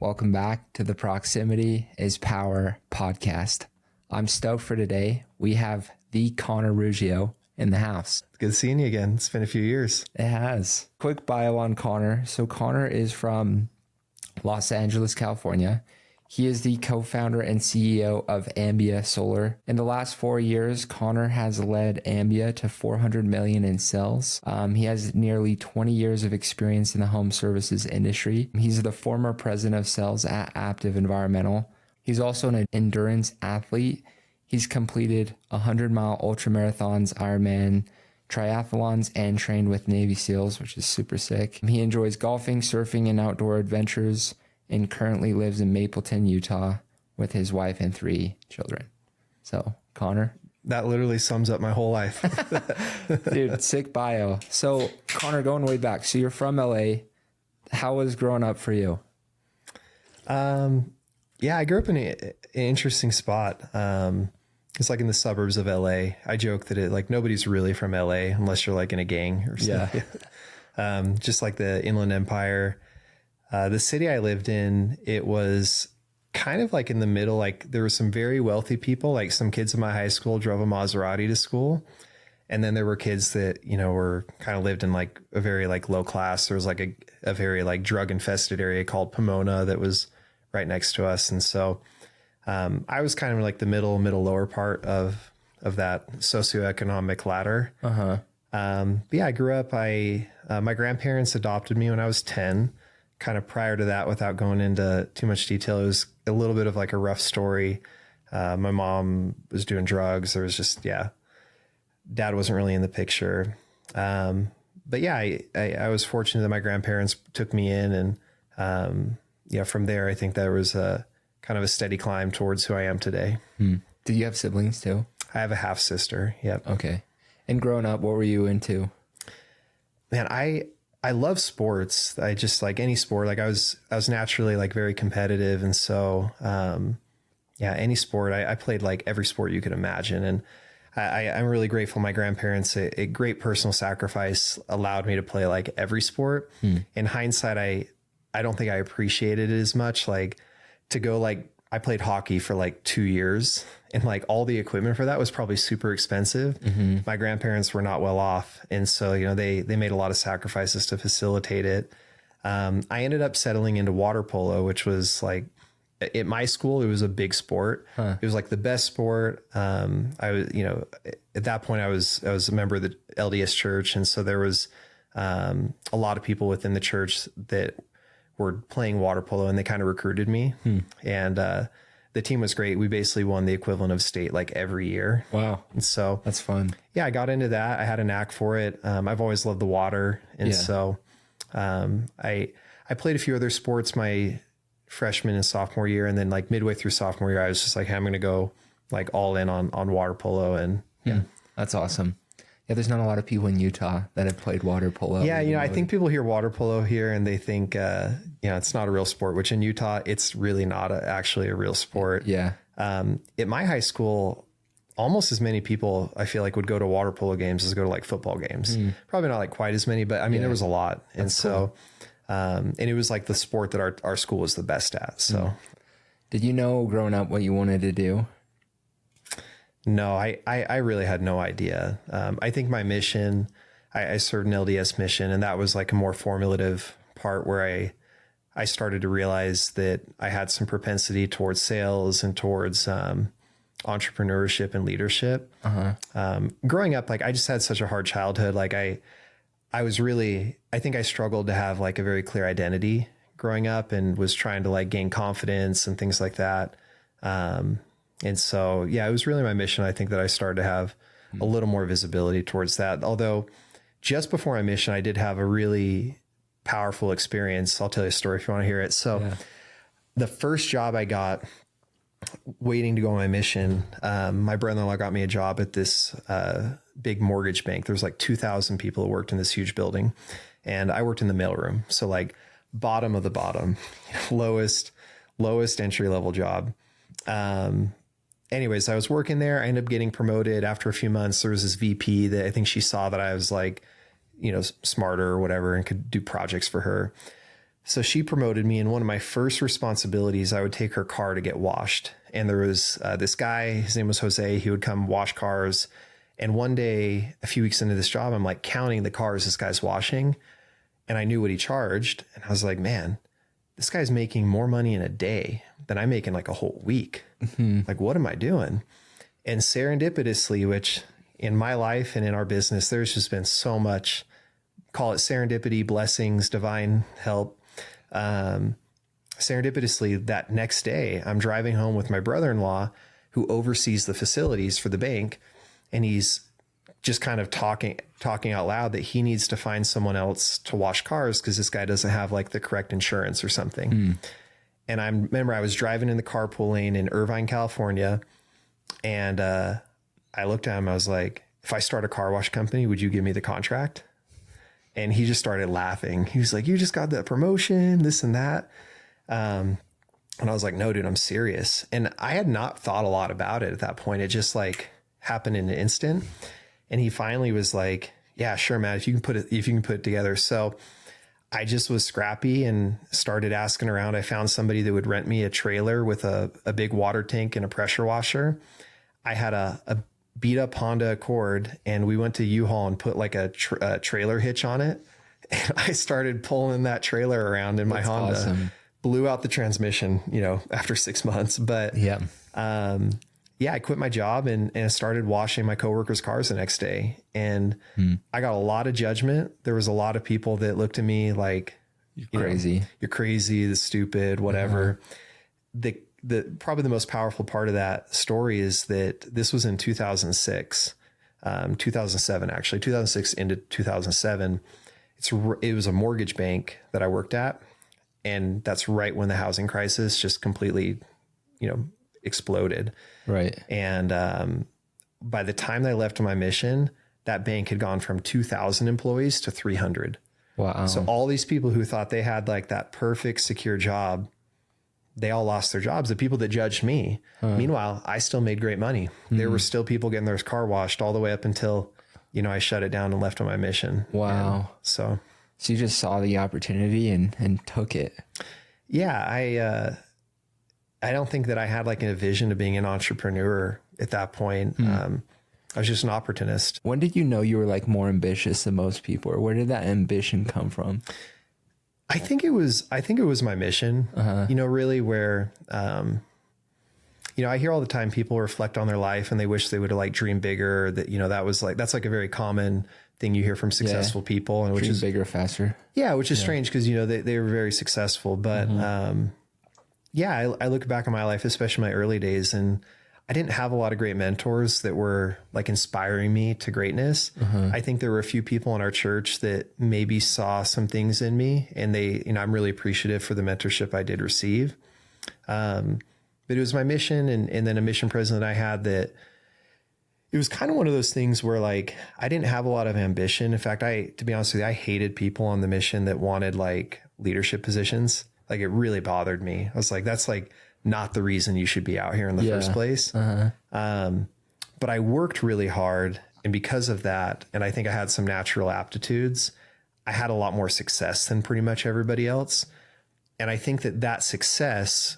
Welcome back to the Proximity is Power podcast. I'm stoked for today. We have the Conner Ruggio in the house. Good seeing you again. It's been a few years. It has. Quick bio on Conner. So Conner is from Los Angeles, California. He is the co-founder and CEO of Ambia Solar. In the last 4 years, Conner has led Ambia to 400 million in sales. He has nearly 20 years of experience in the home services industry. He's the former president of sales at Aptive Environmental. He's also an endurance athlete. He's completed 100-mile ultramarathons, Ironman, triathlons, and trained with Navy SEALs, which is super sick. He enjoys golfing, surfing, and outdoor adventures, and currently lives in Mapleton, Utah with his wife and 3 children. So, Conner. That literally sums up my whole life. Dude, sick bio. So, Conner, going way back. So, you're from LA. How was growing up for you? Yeah, I grew up in an interesting spot. It's like in the suburbs of LA. I joke that nobody's really from LA unless you're like in a gang or something. Yeah. Just like the Inland Empire. The city I lived in, it was kind of like in the middle. Like there were some very wealthy people, like some kids in my high school drove a Maserati to school. And then there were kids that, were kind of lived in like a very like low class. There was like a very like drug infested area called Pomona that was right next to us. And so I was kind of like the middle lower part of that socioeconomic ladder. But yeah, I grew up, my grandparents adopted me when I was 10. Kind of prior to that, without going into too much detail, it was a little bit of like a rough story. My mom was doing drugs. There was just, dad wasn't really in the picture. But yeah, I was fortunate that my grandparents took me in, and from there, I think there was a kind of a steady climb towards who I am today. Did you have siblings too? I have a half sister. Yep. Okay. And growing up, what were you into? Man, I love sports. I just like any sport. Like I was naturally like very competitive. And so, any sport, I played like every sport you could imagine. And I'm really grateful. My grandparents, a great personal sacrifice allowed me to play like every sport. In hindsight, I don't think I appreciated it as much. Like to go like, I played hockey for like 2 years, and like all the equipment for that was probably super expensive. My grandparents were not well off. And so, they made a lot of sacrifices to facilitate it. I ended up settling into water polo, which was like at my school, it was a big sport. It was like the best sport. I was, at that point I was a member of the LDS church. And so there was a lot of people within the church that were playing water polo, and they kind of recruited me. And the team was great. We basically won the equivalent of state like every year. Wow. And so that's fun. Yeah, I got into that. I had a knack for it. I've always loved the water. And so I played a few other sports my freshman and sophomore year. And then like midway through sophomore year, I was just like, hey, I'm going to go like all in on water polo. And that's awesome. Yeah, there's not a lot of people in Utah that have played water polo. Yeah, I think people hear water polo here and they think, it's not a real sport, which in Utah, it's really not actually a real sport. Yeah. At my high school, almost as many people I feel like would go to water polo games as go to like football games. Probably not like quite as many, but I mean, there was a lot. And so, and it was like the sport that our school was the best at. So did you know growing up what you wanted to do? No, I really had no idea. I think my mission, I served an LDS mission, and that was like a more formative part where I started to realize that I had some propensity towards sales and towards entrepreneurship and leadership. Growing up, like I just had such a hard childhood. Like I think I struggled to have like a very clear identity growing up, and was trying to like gain confidence and things like that. And so, it was really my mission. I think that I started to have a little more visibility towards that. Although just before my mission, I did have a really powerful experience. I'll tell you a story if you want to hear it. So the first job I got waiting to go on my mission, my brother-in-law got me a job at this big mortgage bank. There was like 2,000 people that worked in this huge building. And I worked in the mailroom. So like bottom of the bottom, lowest entry level job. Anyways, I was working there. I ended up getting promoted after a few months. There was this VP that I think she saw that I was like, smarter or whatever and could do projects for her. So she promoted me, and one of my first responsibilities, I would take her car to get washed. And there was this guy, his name was Jose. He would come wash cars. And one day, a few weeks into this job, I'm like counting the cars this guy's washing, and I knew what he charged. And I was like, man, this guy's making more money in a day than I make in like a whole week. Like, what am I doing? And serendipitously, which in my life and in our business, there's just been so much, call it serendipity, blessings, divine help. Serendipitously, that next day, I'm driving home with my brother-in-law who oversees the facilities for the bank. And he's just kind of talking out loud that he needs to find someone else to wash cars because this guy doesn't have like the correct insurance or something. And I remember I was driving in the carpool lane in Irvine, California. And I looked at him. I was like, if I start a car wash company, would you give me the contract? And he just started laughing. He was like, you just got that promotion, this and that. And I was like, no, dude, I'm serious. And I had not thought a lot about it at that point. It just like happened in an instant. And he finally was like, yeah, sure, man, if you can put it together. So I just was scrappy and started asking around. I found somebody that would rent me a trailer with a big water tank and a pressure washer. I had a beat up Honda Accord, and we went to U-Haul and put like a trailer hitch on it. And I started pulling that trailer around in my Honda. Awesome. Blew out the transmission, after 6 months. But I quit my job and started washing my coworkers' cars the next day. And I got a lot of judgment. There was a lot of people that looked at me like, you're crazy, the stupid, whatever. The probably the most powerful part of that story is that this was in 2006, 2007, actually 2006 into 2007. It was a mortgage bank that I worked at. And that's right when the housing crisis just completely, exploded. Right. And by the time that I left my mission, that bank had gone from 2,000 employees to 300. Wow. So all these people who thought they had like that perfect, secure job, they all lost their jobs. The people that judged me. Meanwhile, I still made great money. There were still people getting their car washed all the way up until, I shut it down and left on my mission. Wow. And so you just saw the opportunity and took it. Yeah. I don't think that I had like a vision of being an entrepreneur at that point. I was just an opportunist. When did you know you were like more ambitious than most people, or where did that ambition come from? I think it was my mission, really where, I hear all the time people reflect on their life and they wish they would have like dreamed bigger, that, that's like a very common thing you hear from successful people, and which is bigger, faster. Yeah. Which is strange because, they were very successful, but, I look back on my life, especially my early days, and I didn't have a lot of great mentors that were like inspiring me to greatness. I think there were a few people in our church that maybe saw some things in me, and they, I'm really appreciative for the mentorship I did receive. But it was my mission, and then a mission president I had that it was kind of one of those things where like, I didn't have a lot of ambition. In fact, to be honest with you, I hated people on the mission that wanted like leadership positions. Like it really bothered me. I was like, that's like not the reason you should be out here in the first place. But I worked really hard. And because of that, and I think I had some natural aptitudes, I had a lot more success than pretty much everybody else. And I think that success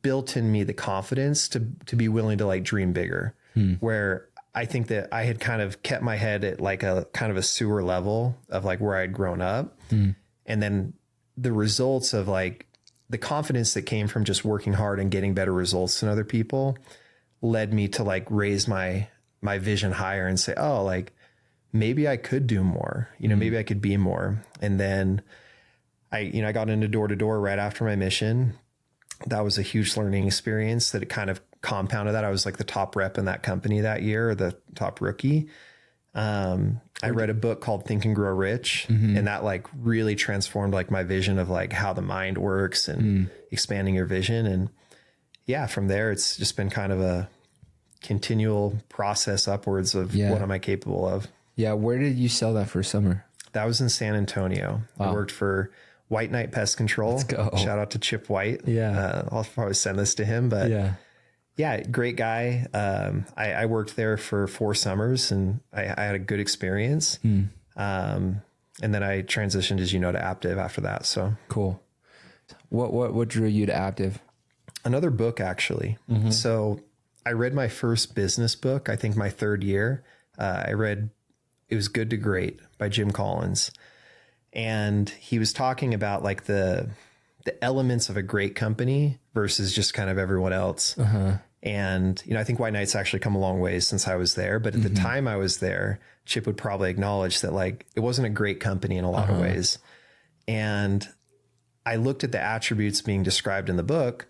built in me the confidence to be willing to like dream bigger, where I think that I had kind of kept my head at like a kind of a sewer level of like where I'd grown up. And then the results of like the confidence that came from just working hard and getting better results than other people led me to like raise my vision higher and say, oh, like maybe I could do more, maybe I could be more. And then I got into door to door right after my mission. That was a huge learning experience that it kind of compounded that. I was like the top rep in that company that year, or the top rookie. I read a book called Think and Grow Rich, and that like really transformed like my vision of like how the mind works and expanding your vision. And yeah, from there, it's just been kind of a continual process upwards of what am I capable of? Yeah. Where did you sell that first summer? That was in San Antonio. Wow. I worked for White Knight Pest Control. Let's go. Shout out to Chip White. Yeah. I'll probably send this to him, but yeah, great guy. I worked there for 4 summers, and I had a good experience. And And then I transitioned, as you know, to Aptive after that. So cool. What drew you to Aptive? Another book, actually. So I read my first business book, I think my third year. I read It Was Good to Great by Jim Collins. And he was talking about like the elements of a great company versus just kind of everyone else. And, I think White Knight's actually come a long way since I was there. But at the time I was there, Chip would probably acknowledge that like it wasn't a great company in a lot of ways. And I looked at the attributes being described in the book,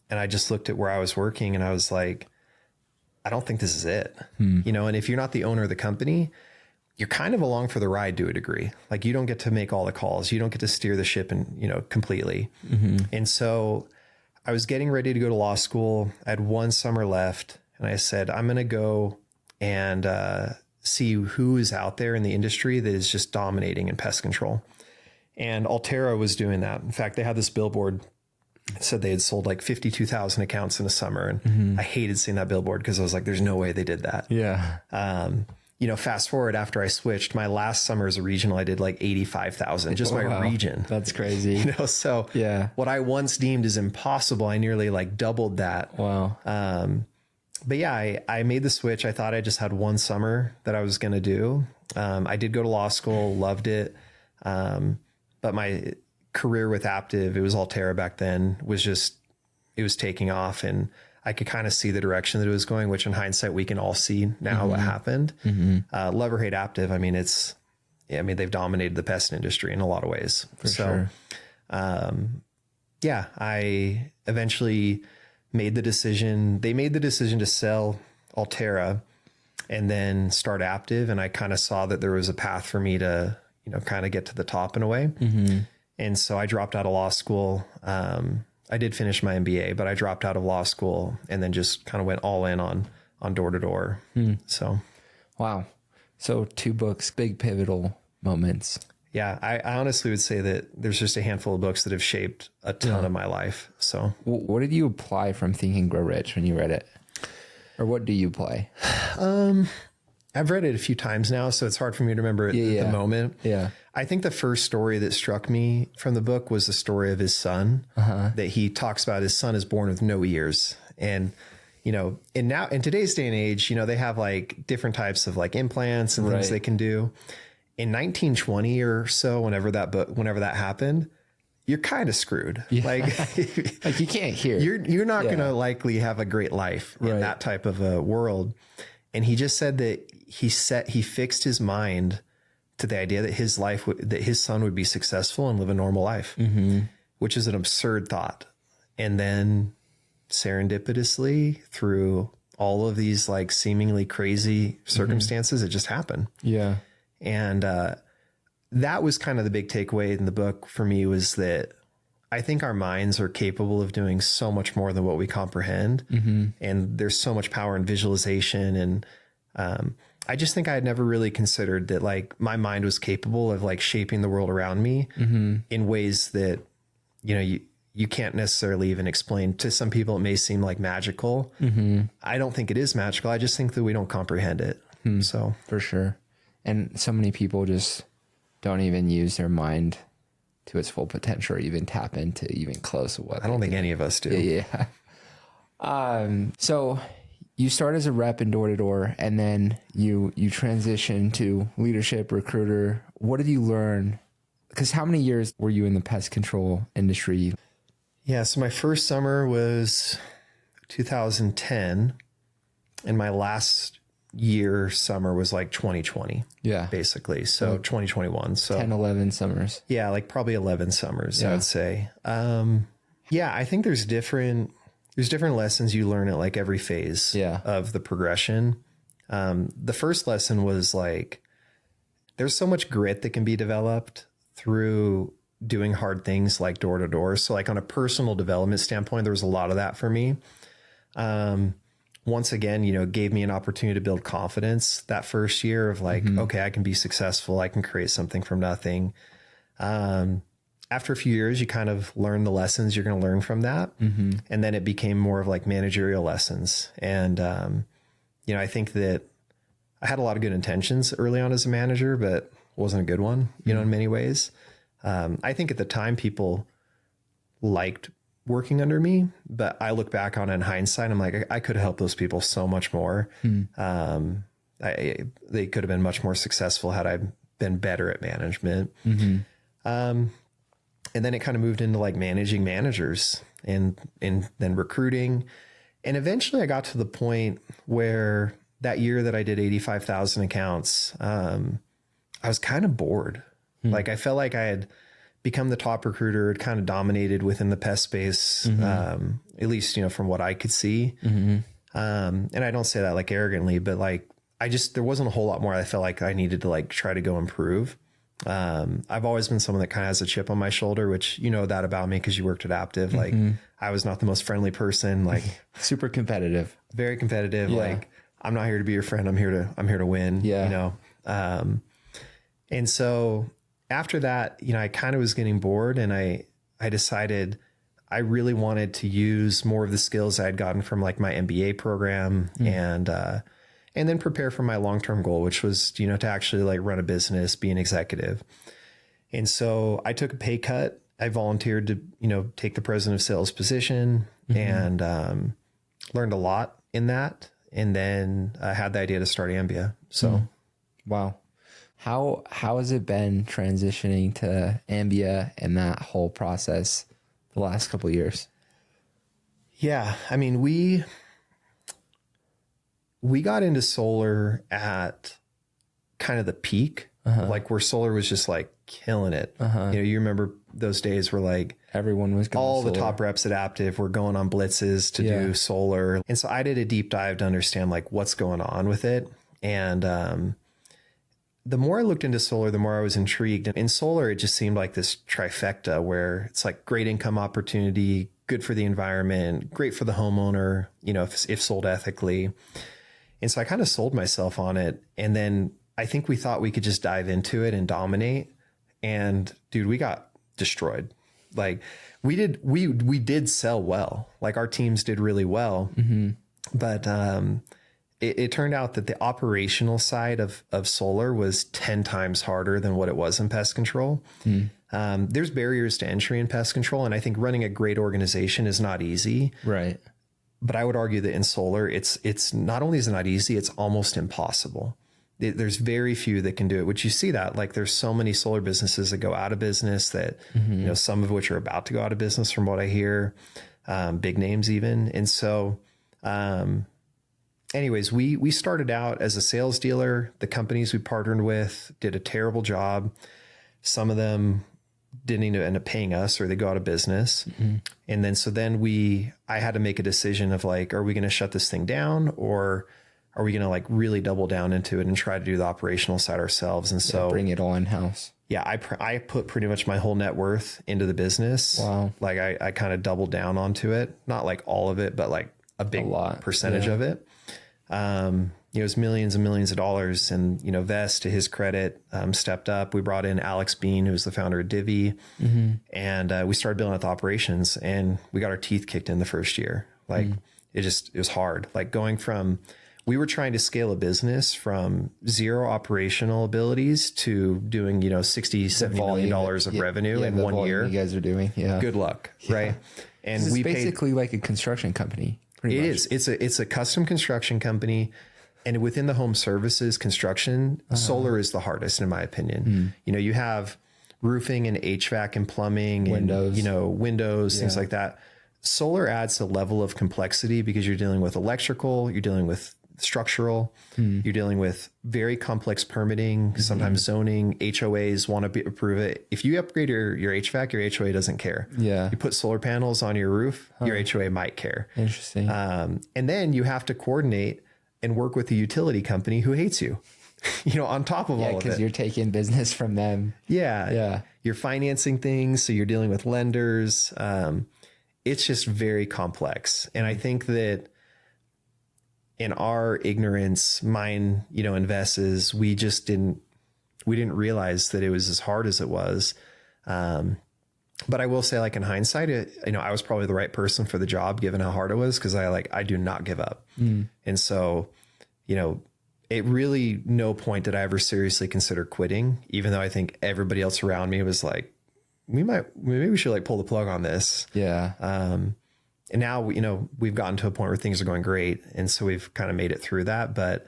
and I just looked at where I was working, and I was like, I don't think this is it. And if you're not the owner of the company, you're kind of along for the ride to a degree. Like you don't get to make all the calls. You don't get to steer the ship and, completely. And so I was getting ready to go to law school. I had one summer left, and I said, I'm going to go and see who is out there in the industry that is just dominating in pest control. And Altera was doing that. In fact, they had this billboard that said they had sold like 52,000 accounts in a summer. And I hated seeing that billboard because I was like, there's no way they did that. Yeah. Fast forward after I switched, my last summer as a regional, I did like 85,000, just my region. That's crazy. So yeah, what I once deemed as impossible, I nearly like doubled that. Wow. But yeah, I made the switch. I thought I just had one summer that I was going to do. I did go to law school, loved it. But my career with Aptive, it was Altera back then, it was taking off, and I could kind of see the direction that it was going, which in hindsight, we can all see now what happened. Love or hate Aptive. I mean, they've dominated the pest industry in a lot of ways. For sure. I eventually made the decision. They made the decision to sell Altera and then start Aptive. And I kind of saw that there was a path for me to, kind of get to the top in a way. And so I dropped out of law school. I did finish my MBA, but I dropped out of law school and then just kind of went all in on door to door. So, wow. So 2 books, big pivotal moments. Yeah. I honestly would say that there's just a handful of books that have shaped a ton of my life. So what did you apply from Think and Grow Rich when you read it? Or what do you apply? I've read it a few times now, so it's hard for me to remember it at the moment. Yeah. I think the first story that struck me from the book was the story of his son, that he talks about. His son is born with no ears. And, and now in today's day and age, they have like different types of like implants and things they can do. In 1920 or so, whenever that happened, you're kind of screwed. Yeah. Like you can't hear. You're not going to likely have a great life in that type of a world. And he just said that he fixed his mind to the idea that his son would be successful and live a normal life, which is an absurd thought. And then serendipitously, through all of these like seemingly crazy circumstances, it just happened. Yeah. And that was kind of the big takeaway in the book for me, was that I think our minds are capable of doing so much more than what we comprehend. And there's so much power in visualization. And I just think I had never really considered that like my mind was capable of like shaping the world around me in ways that, you can't necessarily even explain. To some people, it may seem like magical. I don't think it is magical. I just think that we don't comprehend it. So for sure. And so many people just don't even use their mind to its full potential, or even tap into even close to what I don't think any of us do. Yeah. So you start as a rep in door to door, and then you transition to leadership, recruiter. What did you learn? Because how many years were you in the pest control industry? Yeah. So my first summer was 2010, and my last year summer was like 2020. Yeah. Basically. So 2021. So 10, 11 summers. Yeah. Like probably 11 summers, I would say. I think there's different lessons you learn at like every phase of the progression. The first lesson was like, there's so much grit that can be developed through doing hard things like door to door. So like on a personal development standpoint, there was a lot of that for me. Once again, gave me an opportunity to build confidence that first year of like, okay, I can be successful. I can create something from nothing. After a few years, you kind of learn the lessons you're going to learn from that. And then it became more of like managerial lessons. And, I think that I had a lot of good intentions early on as a manager, but wasn't a good one, you know, in many ways. I think at the time people liked working under me, but I look back on it in hindsight, I'm like, I could have helped those people so much more. They could have been much more successful had I been better at management. And then it kind of moved into like managing managers and then recruiting. And eventually I got to the point where that year that I did 85,000 accounts, I was kind of bored. Like I felt like I had become the top recruiter, had kind of dominated within the pest space, at least, you know, from what I could see. And I don't say that like arrogantly, but like, there wasn't a whole lot more I felt like I needed to like try to go improve. I've always been someone that kind of has a chip on my shoulder, which you know that about me because you worked at Aptive. Like I was not the most friendly person, like super competitive, very competitive. Yeah. Like I'm not here to be your friend. I'm here to win, you know? And so after that, you know, I kind of was getting bored and I decided I really wanted to use more of the skills I had gotten from like my MBA program and then prepare for my long-term goal, which was, you know, to actually like run a business, be an executive. And so I took a pay cut. I volunteered to, you know, take the president of sales position and learned a lot in that. And then I had the idea to start Ambia. So, wow. How has it been transitioning to Ambia and that whole process the last couple of years? Yeah. I mean, we got into solar at kind of the peak, like where solar was just like killing it. You know, you remember those days where like everyone was going all the top reps at Aptive were going on blitzes to do solar. And so I did a deep dive to understand like what's going on with it. And the more I looked into solar, the more I was intrigued. In solar, it just seemed like this trifecta where it's like great income opportunity, good for the environment, great for the homeowner, you know, if sold ethically. And so I kind of sold myself on it. And then I think we thought we could just dive into it and dominate. And dude, we got destroyed. Like we did sell well. Like our teams did really well. But it turned out that the operational side of solar was 10 times harder than what it was in pest control. There's barriers to entry in pest control. And I think running a great organization is not easy. Right. But I would argue that in solar, it's not only is it not easy, it's almost impossible. There's very few that can do it, which you see that like there's so many solar businesses that go out of business that, you know, some of which are about to go out of business from what I hear, big names even. And so, anyways, we started out as a sales dealer. The companies we partnered with did a terrible job. Some of them didn't even end up paying us or they go out of business. And then, I had to make a decision of like, are we going to shut this thing down or are we going to like really double down into it and try to do the operational side ourselves? And so bring it all in house. Yeah. I put pretty much my whole net worth into the business. Wow. Like I kind of doubled down onto it, not like all of it, but like a big percentage of it. You know, it was millions and millions of dollars. And, you know, Vest, to his credit, stepped up. We brought in Alex Bean, who's the founder of Divvy. And we started building out the operations and we got our teeth kicked in the first year. Like it was hard. Like we were trying to scale a business from zero operational abilities to doing, you know, $60-70 million of revenue in 1 year. You guys are doing. Yeah. Good luck. Right. And it's basically like a construction company. It is. It's a custom construction company. And within the home services construction, solar is the hardest, in my opinion. You know, you have roofing and HVAC and plumbing and, you know, windows, things like that. Solar adds a level of complexity because you're dealing with electrical, you're dealing with structural, you're dealing with very complex permitting, sometimes zoning. HOAs want to approve it. If you upgrade your HVAC, your HOA doesn't care. Yeah. You put solar panels on your roof, your HOA might care. Interesting. And then you have to coordinate and work with the utility company who hates you, you know, on top of all of it. Because you're taking business from them. Yeah. You're financing things. So you're dealing with lenders. It's just very complex. And I think that in our ignorance, mine, you know, Invest's, we didn't realize that it was as hard as it was. But I will say, like in hindsight, you know, I was probably the right person for the job given how hard it was. Cause I do not give up. And so, you know, it really, no point did I ever seriously consider quitting, even though I think everybody else around me was like, maybe we should like pull the plug on this. Yeah. And now, you know, we've gotten to a point where things are going great. And so we've kind of made it through that. But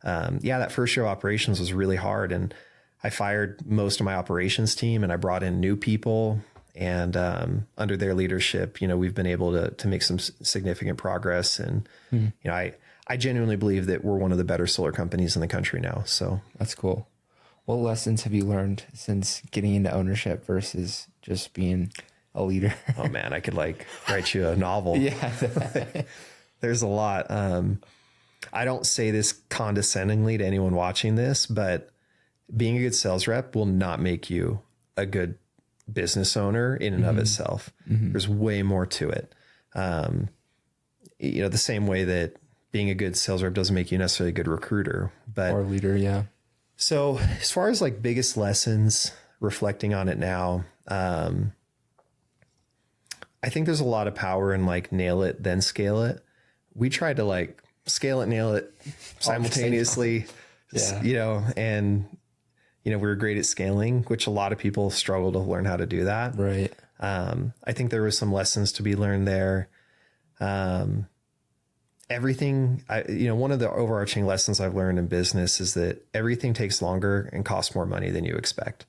yeah, that first year of operations was really hard. And I fired most of my operations team and I brought in new people. And under their leadership, you know, we've been able to make some significant progress. And, you know, I genuinely believe that we're one of the better solar companies in the country now. So that's cool. What lessons have you learned since getting into ownership versus just being a leader? Oh man, I could like write you a novel. Yeah. There's a lot. I don't say this condescendingly to anyone watching this, but being a good sales rep will not make you a good business owner in and of itself. There's way more to it. You know, the same way that being a good sales rep doesn't make you necessarily a good recruiter, but or leader. Yeah. So as far as like biggest lessons, reflecting on it now, I think there's a lot of power in like nail it, then scale it. We tried to like scale it, nail it simultaneously, you know, and you know, we were great at scaling, which a lot of people struggle to learn how to do that. Right. I think there were some lessons to be learned there. Everything, you know, one of the overarching lessons I've learned in business is that everything takes longer and costs more money than you expect.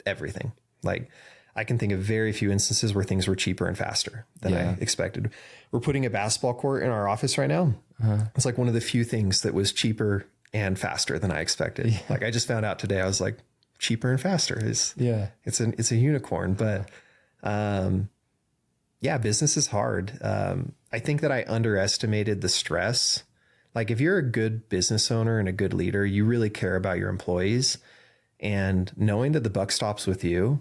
Everything. Like I can think of very few instances where things were cheaper and faster than I expected. We're putting a basketball court in our office right now. It's like one of the few things that was cheaper and faster than I expected. Like I just found out today, I was like, cheaper and faster is, it's a unicorn, but, yeah, business is hard. I think that I underestimated the stress. Like if you're a good business owner and a good leader, you really care about your employees, and knowing that the buck stops with you.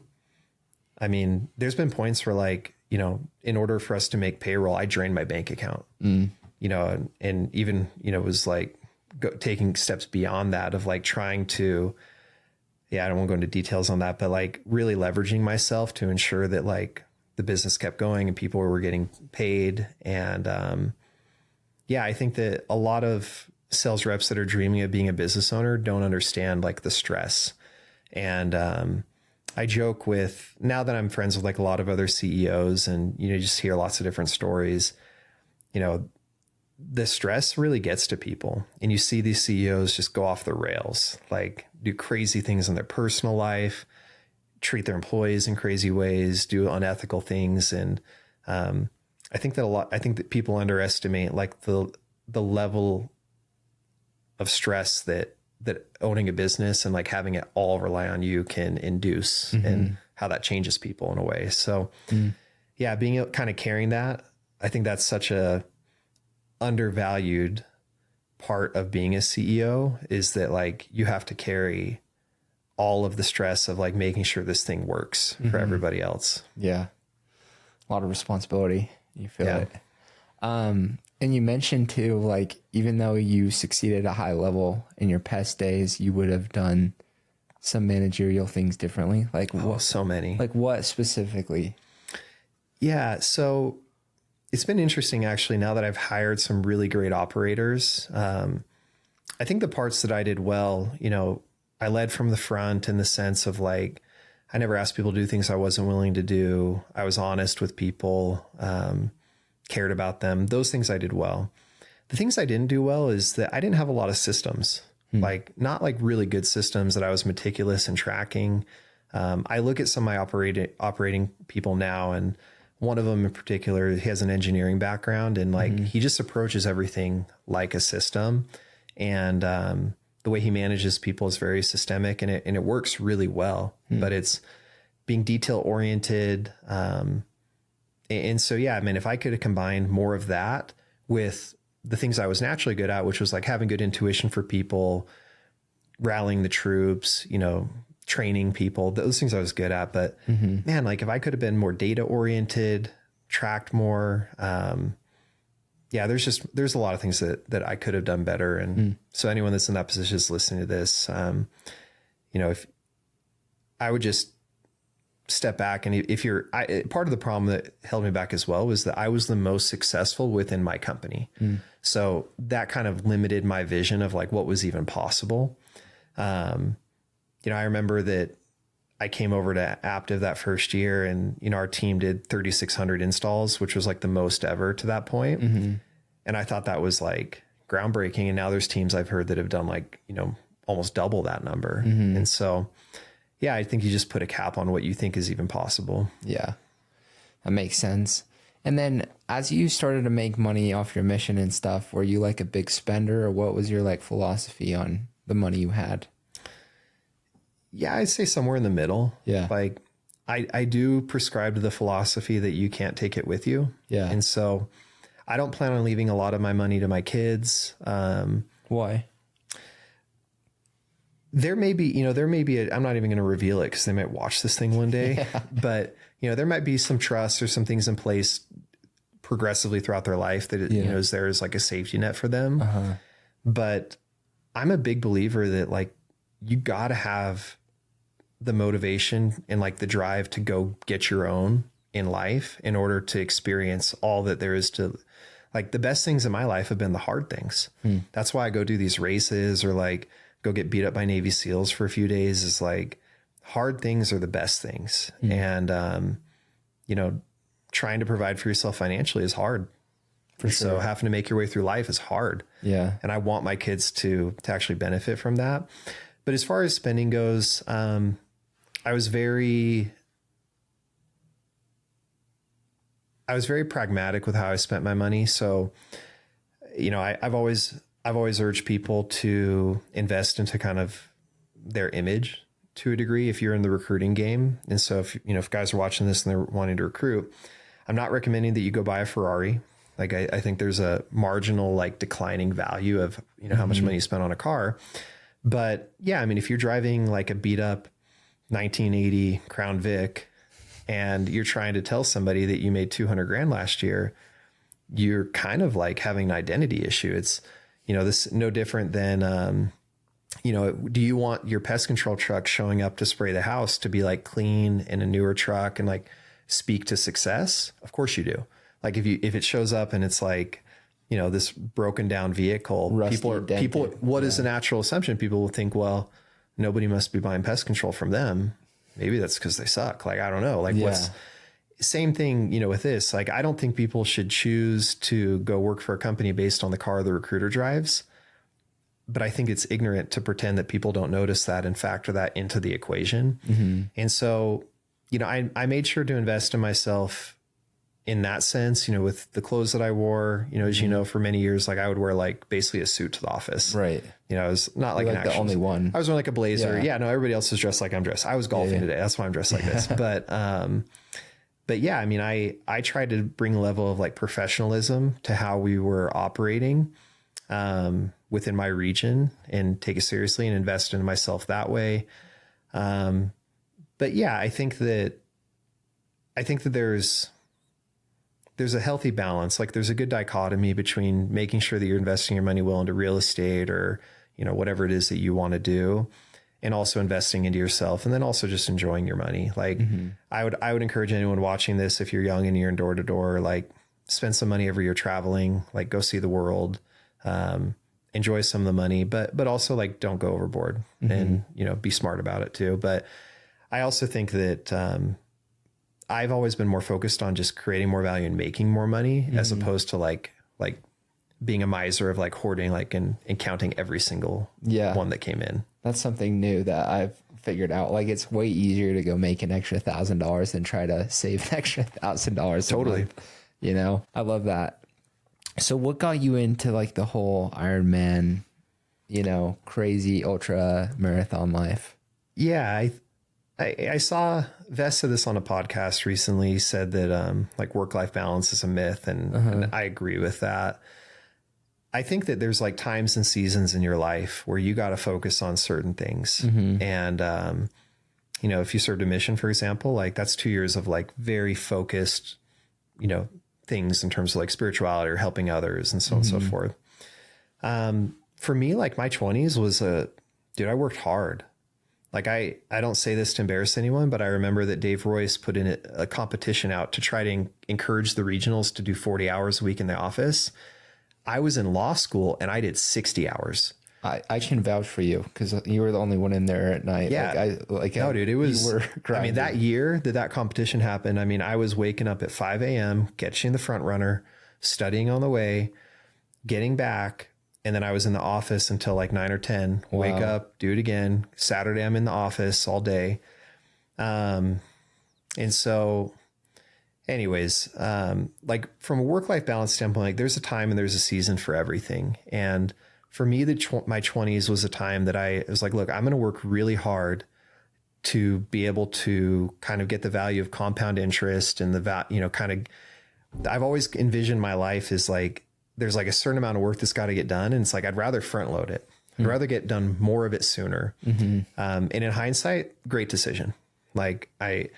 I mean, there's been points where like, you know, in order for us to make payroll, I drained my bank account, you know, and even, you know, it was like taking steps beyond that of like trying to, I don't want to go into details on that, but like really leveraging myself to ensure that like the business kept going and people were getting paid. And I think that a lot of sales reps that are dreaming of being a business owner don't understand like the stress. And I joke with, now that I'm friends with like a lot of other CEOs and, you know, you just hear lots of different stories, you know, the stress really gets to people, and you see these CEOs just go off the rails, like do crazy things in their personal life, treat their employees in crazy ways, do unethical things. And I think that people underestimate like the level of stress that owning a business and like having it all rely on you can induce, and how that changes people in a way. So being kind of carrying that, I think that's such a undervalued part of being a CEO, is that like you have to carry all of the stress of like making sure this thing works for everybody else. Yeah. A lot of responsibility. You feel it. And you mentioned too, like, even though you succeeded at a high level in your past days, you would have done some managerial things differently. Like so many. Like what specifically? Yeah. So it's been interesting actually, now that I've hired some really great operators. I think the parts that I did well, you know, I led from the front in the sense of like, I never asked people to do things I wasn't willing to do. I was honest with people, cared about them. Those things I did well. The things I didn't do well is that I didn't have a lot of systems, like not like really good systems that I was meticulous in tracking. I look at some of my operating people now, and one of them in particular, he has an engineering background, and like he just approaches everything like a system. And the way he manages people is very systemic, and it works really well, but it's being detail oriented. And so, I mean, if I could have combined more of that with the things I was naturally good at, which was like having good intuition for people, rallying the troops, you know, training people, those things I was good at. But man, like if I could have been more data oriented, tracked more, there's a lot of things that I could have done better. And so anyone that's in that position is listening to this, you know, if I would just step back, and if you're, part of the problem that held me back as well was that I was the most successful within my company. So that kind of limited my vision of like what was even possible. I remember that I came over to Aptive that first year, and, our team did 3,600 installs, which was like the most ever to that point. And I thought that was like groundbreaking. And now there's teams I've heard that have done like, almost double that number. And so, yeah, I think you just put a cap on what you think is even possible. Yeah, that makes sense. And then as you started to make money off your mission and stuff, were you like a big spender, or what was your like philosophy on the money you had? Yeah, I'd say somewhere in the middle. Yeah. Like I do prescribe to the philosophy that you can't take it with you. Yeah. And so I don't plan on leaving a lot of my money to my kids. Why? There may be, I'm not even going to reveal it because they might watch this thing one day, but there might be some trust or some things in place progressively throughout their life that, is there as like a safety net for them. But I'm a big believer that like, you got to have the motivation and like the drive to go get your own in life in order to experience all that there is to, like, the best things in my life have been the hard things. That's why I go do these races or like go get beat up by Navy SEALs for a few days, is like hard things are the best things. And, trying to provide for yourself financially is hard. So having to make your way through life is hard. Yeah. And I want my kids to actually benefit from that. But as far as spending goes, I was very pragmatic with how I spent my money. So, I've always urged people to invest into kind of their image to a degree if you're in the recruiting game. And so if guys are watching this and they're wanting to recruit, I'm not recommending that you go buy a Ferrari. Like I think there's a marginal like declining value of, how much money you spend on a car. But yeah, I mean, if you're driving like a beat up 1980 Crown Vic and you're trying to tell somebody that you made 200 grand last year, you're kind of like having an identity issue. It's, this no different than, do you want your pest control truck showing up to spray the house to be like clean in a newer truck and like speak to success? Of course you do. Like if it shows up and it's like, this broken down vehicle, what is the natural assumption? People will think, well, nobody must be buying pest control from them. Maybe that's because they suck. Like, I don't know. Like same thing, with this, like, I don't think people should choose to go work for a company based on the car the recruiter drives. But I think it's ignorant to pretend that people don't notice that and factor that into the equation. And so, I made sure to invest in myself in that sense, with the clothes that I wore, as for many years, like I would wear like basically a suit to the office. Right. I was not like the only one. I was wearing like a blazer. Yeah. No, everybody else is dressed like I'm dressed. I was golfing today. That's why I'm dressed like this. But yeah, I mean, I tried to bring a level of like professionalism to how we were operating within my region and take it seriously and invest in myself that way. But yeah, I think that there's a healthy balance. Like there's a good dichotomy between making sure that you're investing your money well into real estate or, whatever it is that you want to do, and also investing into yourself, and then also just enjoying your money. Like I would encourage anyone watching this, if you're young and you're in door to door, like spend some money every year traveling, like go see the world, enjoy some of the money, but also like don't go overboard and, be smart about it too. But I also think that, I've always been more focused on just creating more value and making more money as opposed to like being a miser of like hoarding, like and counting every single one that came in. That's something new that I've figured out. Like it's way easier to go make an extra $1,000 than try to save an extra $1,000. Totally. I love that. So what got you into like the whole Ironman, crazy ultra marathon life? Yeah. I saw Vess said this on a podcast recently. He said that like work-life balance is a myth, and I agree with that. I think that there's like times and seasons in your life where you got to focus on certain things. And, if you served a mission, for example, like that's 2 years of like very focused, things in terms of like spirituality or helping others and so on and so forth. For me, like my 20s was I worked hard. Like I don't say this to embarrass anyone, but I remember that Dave Royce put in a competition out to try to encourage the regionals to do 40 hours a week in the office. I was in law school and I did 60 hours. I can vouch for you because you were the only one in there at night. Yeah. No, dude, it was, I mean, that year that competition happened, I mean, I was waking up at 5 a.m., catching the front runner, studying on the way, getting back. And then I was in the office until like 9 or 10, wake up, do it again. Saturday, I'm in the office all day. And so anyways, like from a work-life balance standpoint, like there's a time and there's a season for everything. And for me, my 20s was a time that I was like, look, I'm going to work really hard to be able to kind of get the value of compound interest and I've always envisioned my life as like, there's like a certain amount of work that's got to get done. And it's like, I'd rather front load it. I'd rather get done more of it sooner. And in hindsight, great decision. Like I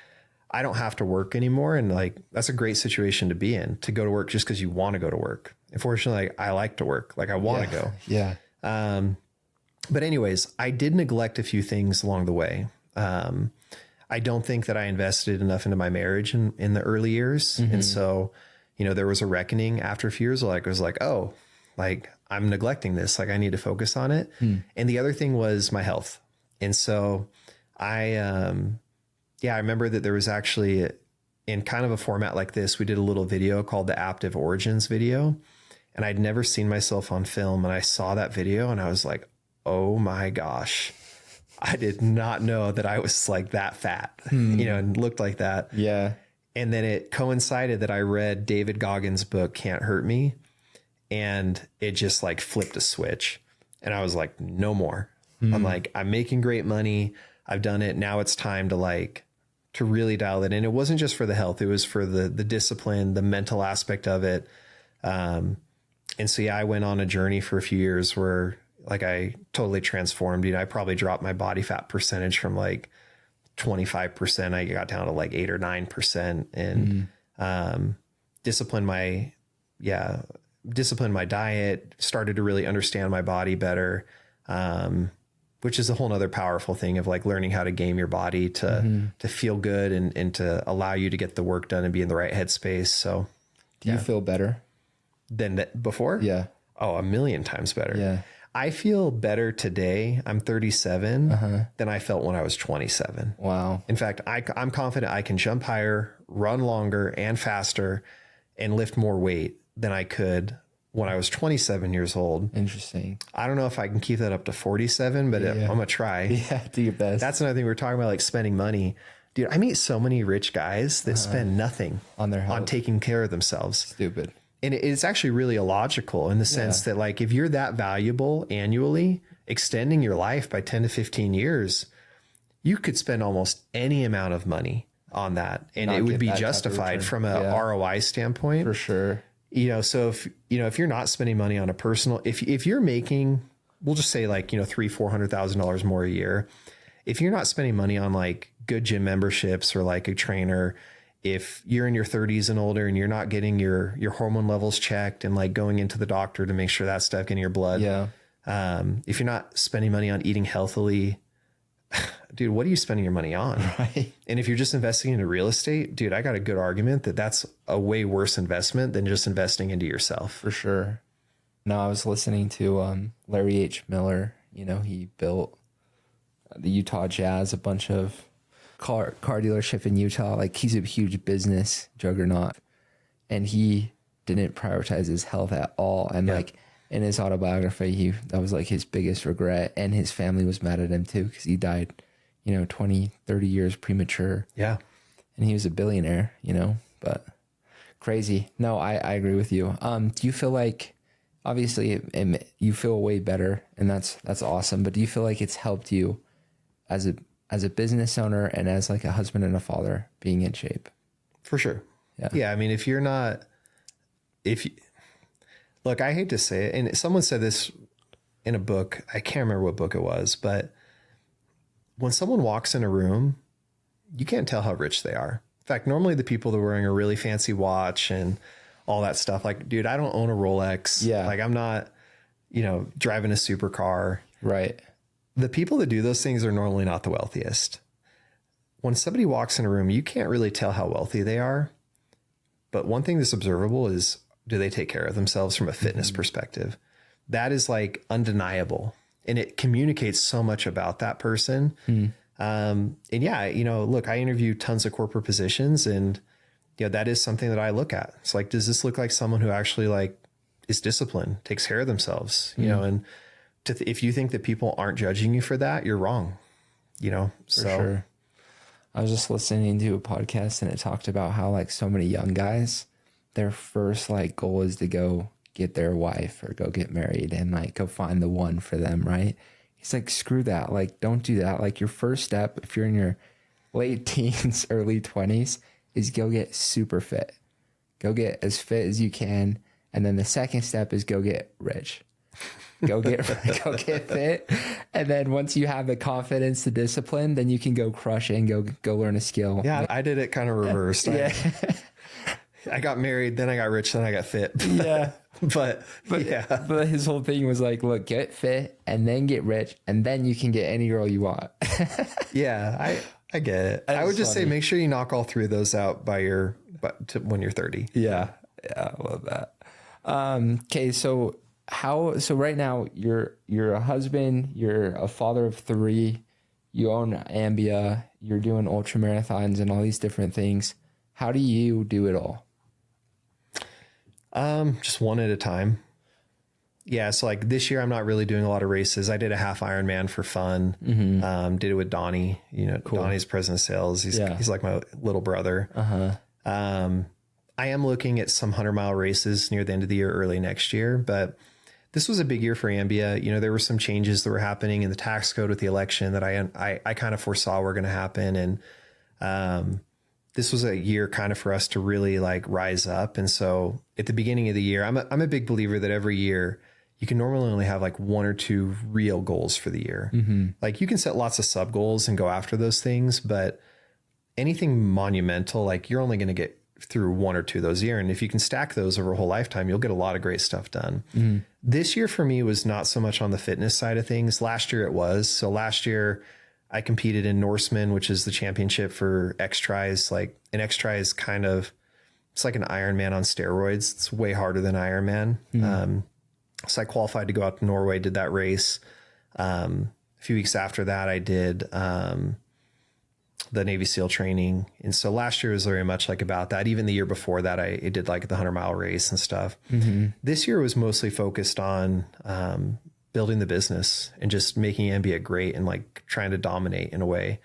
don't have to work anymore. And like, that's a great situation to be in, to go to work just because you want to go to work. Unfortunately, like, I like to work. Like I want to go. Yeah. But anyways, I did neglect a few things along the way. I don't think that I invested enough into my marriage in the early years. And so, you know, there was a reckoning after a few years, like, I was like, oh, like I'm neglecting this. Like I need to focus on it. And the other thing was my health. And so I remember that there was actually in kind of a format like this, we did a little video called the Aptive Origins video. And I'd never seen myself on film. And I saw that video and I was like, oh my gosh, I did not know that I was like that fat, you know, and looked like that. Yeah. And then it coincided that I read David Goggins' book, Can't Hurt Me. And it just like flipped a switch. And I was like, no more. I'm like, I'm making great money. I've done it. Now it's time to really dial it in. It wasn't just for the health. It was for the discipline, the mental aspect of it. And so, yeah, I went on a journey for a few years where like I totally transformed. You know, I probably dropped my body fat percentage from like 25%. I got down to like 8 or 9% and, disciplined my diet, started to really understand my body better. Which is a whole nother powerful thing of like learning how to game your body to feel good and to allow you to get the work done and be in the right headspace. So do you feel better than that before? Yeah. Oh, a million times better. Yeah. I feel better today. I'm 37 than I felt when I was 27. Wow. In fact, I'm confident I can jump higher, run longer and faster and lift more weight than I could when I was 27 years old. Interesting. I don't know if I can keep that up to 47, but I'm going to try. Yeah, do your best. That's another thing we were talking about, like spending money. Dude, I meet so many rich guys that spend nothing on their health, on taking care of themselves. Stupid. And it's actually really illogical in the sense that like, if you're that valuable annually, extending your life by 10 to 15 years, you could spend almost any amount of money on that. And it would be justified from a ROI standpoint. For sure. You know, so if you're not spending money on a personal, if you're making, we'll just say like, you know, $300,000-$400,000 more a year, if you're not spending money on like good gym memberships or like a trainer, if you're in your 30s and older and you're not getting your hormone levels checked and like going into the doctor to make sure that stuff in your blood. Yeah. If you're not spending money on eating healthily, dude, what are you spending your money on? Right. And if you're just investing into real estate, dude, I got a good argument that that's a way worse investment than just investing into yourself. For sure. No, I was listening to Larry H. Miller. You know, he built the Utah Jazz, a bunch of car dealership in Utah. Like he's a huge business juggernaut and he didn't prioritize his health at all. And like in his autobiography, that was like his biggest regret. And his family was mad at him too, because he died, you know, 20, 30 years premature. Yeah. And he was a billionaire, you know, but crazy. No, I agree with you. Do you feel like, obviously you feel way better and that's awesome, but do you feel like it's helped you as a business owner and as like a husband and a father being in shape? For sure. Yeah. I mean, look, I hate to say it, and someone said this in a book, I can't remember what book it was, but when someone walks in a room, you can't tell how rich they are. In fact, normally the people that are wearing a really fancy watch and all that stuff, like, dude, I don't own a Rolex. Yeah. Like I'm not, you know, driving a supercar. Right. the people that do those things are normally not the wealthiest. When somebody walks in a room, you can't really tell how wealthy they are. But one thing that's observable is, do they take care of themselves from a fitness perspective? That is like undeniable. And it communicates so much about that person. And yeah, look, I interview tons of corporate positions, and that is something that I look at. It's like, does this look like someone who actually like is disciplined, takes care of themselves, and if you think that people aren't judging you for that, you're wrong, For sure. I was just listening to a podcast, and it talked about how like so many young guys, their first like goal is to go get their wife or go get married and like go find the one for them. Right. He's like, screw that. Like, don't do that. Like your first step, if you're in your late teens, early 20s, is go get super fit. Go get as fit as you can. And then the second step is go get rich. Go get fit. And then once you have the confidence, the discipline, then you can go crush it and go learn a skill. Yeah, I did it kind of reversed. Yeah. I got married, then I got rich, then I got fit. Yeah. But his whole thing was like, look, get fit and then get rich, and then you can get any girl you want. Yeah, I get it. I would just say make sure you knock all three of those out when you're 30. Yeah, I love that. Okay, so right now you're a husband, you're a father of 3, you own Ambia, you're doing ultra marathons and all these different things. How do you do it all? Just one at a time. Yeah. So like this year, I'm not really doing a lot of races. I did a half Ironman for fun. Did it with Donnie, cool. Donnie's president of sales. He's like my little brother. I am looking at some 100-mile races near the end of the year, early next year, but this was a big year for Ambia. There were some changes that were happening in the tax code with the election that I kind of foresaw were going to happen. And, this was a year kind of for us to really like rise up. And so at the beginning of the year, I'm a big believer that every year you can normally only have like 1 or 2 real goals for the year. Like you can set lots of sub goals and go after those things, but anything monumental, like you're only going to get through 1 or 2 of those a year. And if you can stack those over a whole lifetime, you'll get a lot of great stuff done. This year for me was not so much on the fitness side of things. Last year it was. So last year I competed in Norseman, which is the championship for X-Tris. Like an X-Tri is it's like an Ironman on steroids. It's way harder than Ironman. So I qualified to go out to Norway, did that race. A few weeks after that, I did the Navy SEAL training. And so last year was very much like about that. Even the year before that, I did like the 100-mile race and stuff. This year was mostly focused on building the business and just making Ambia great and like trying to dominate in a way.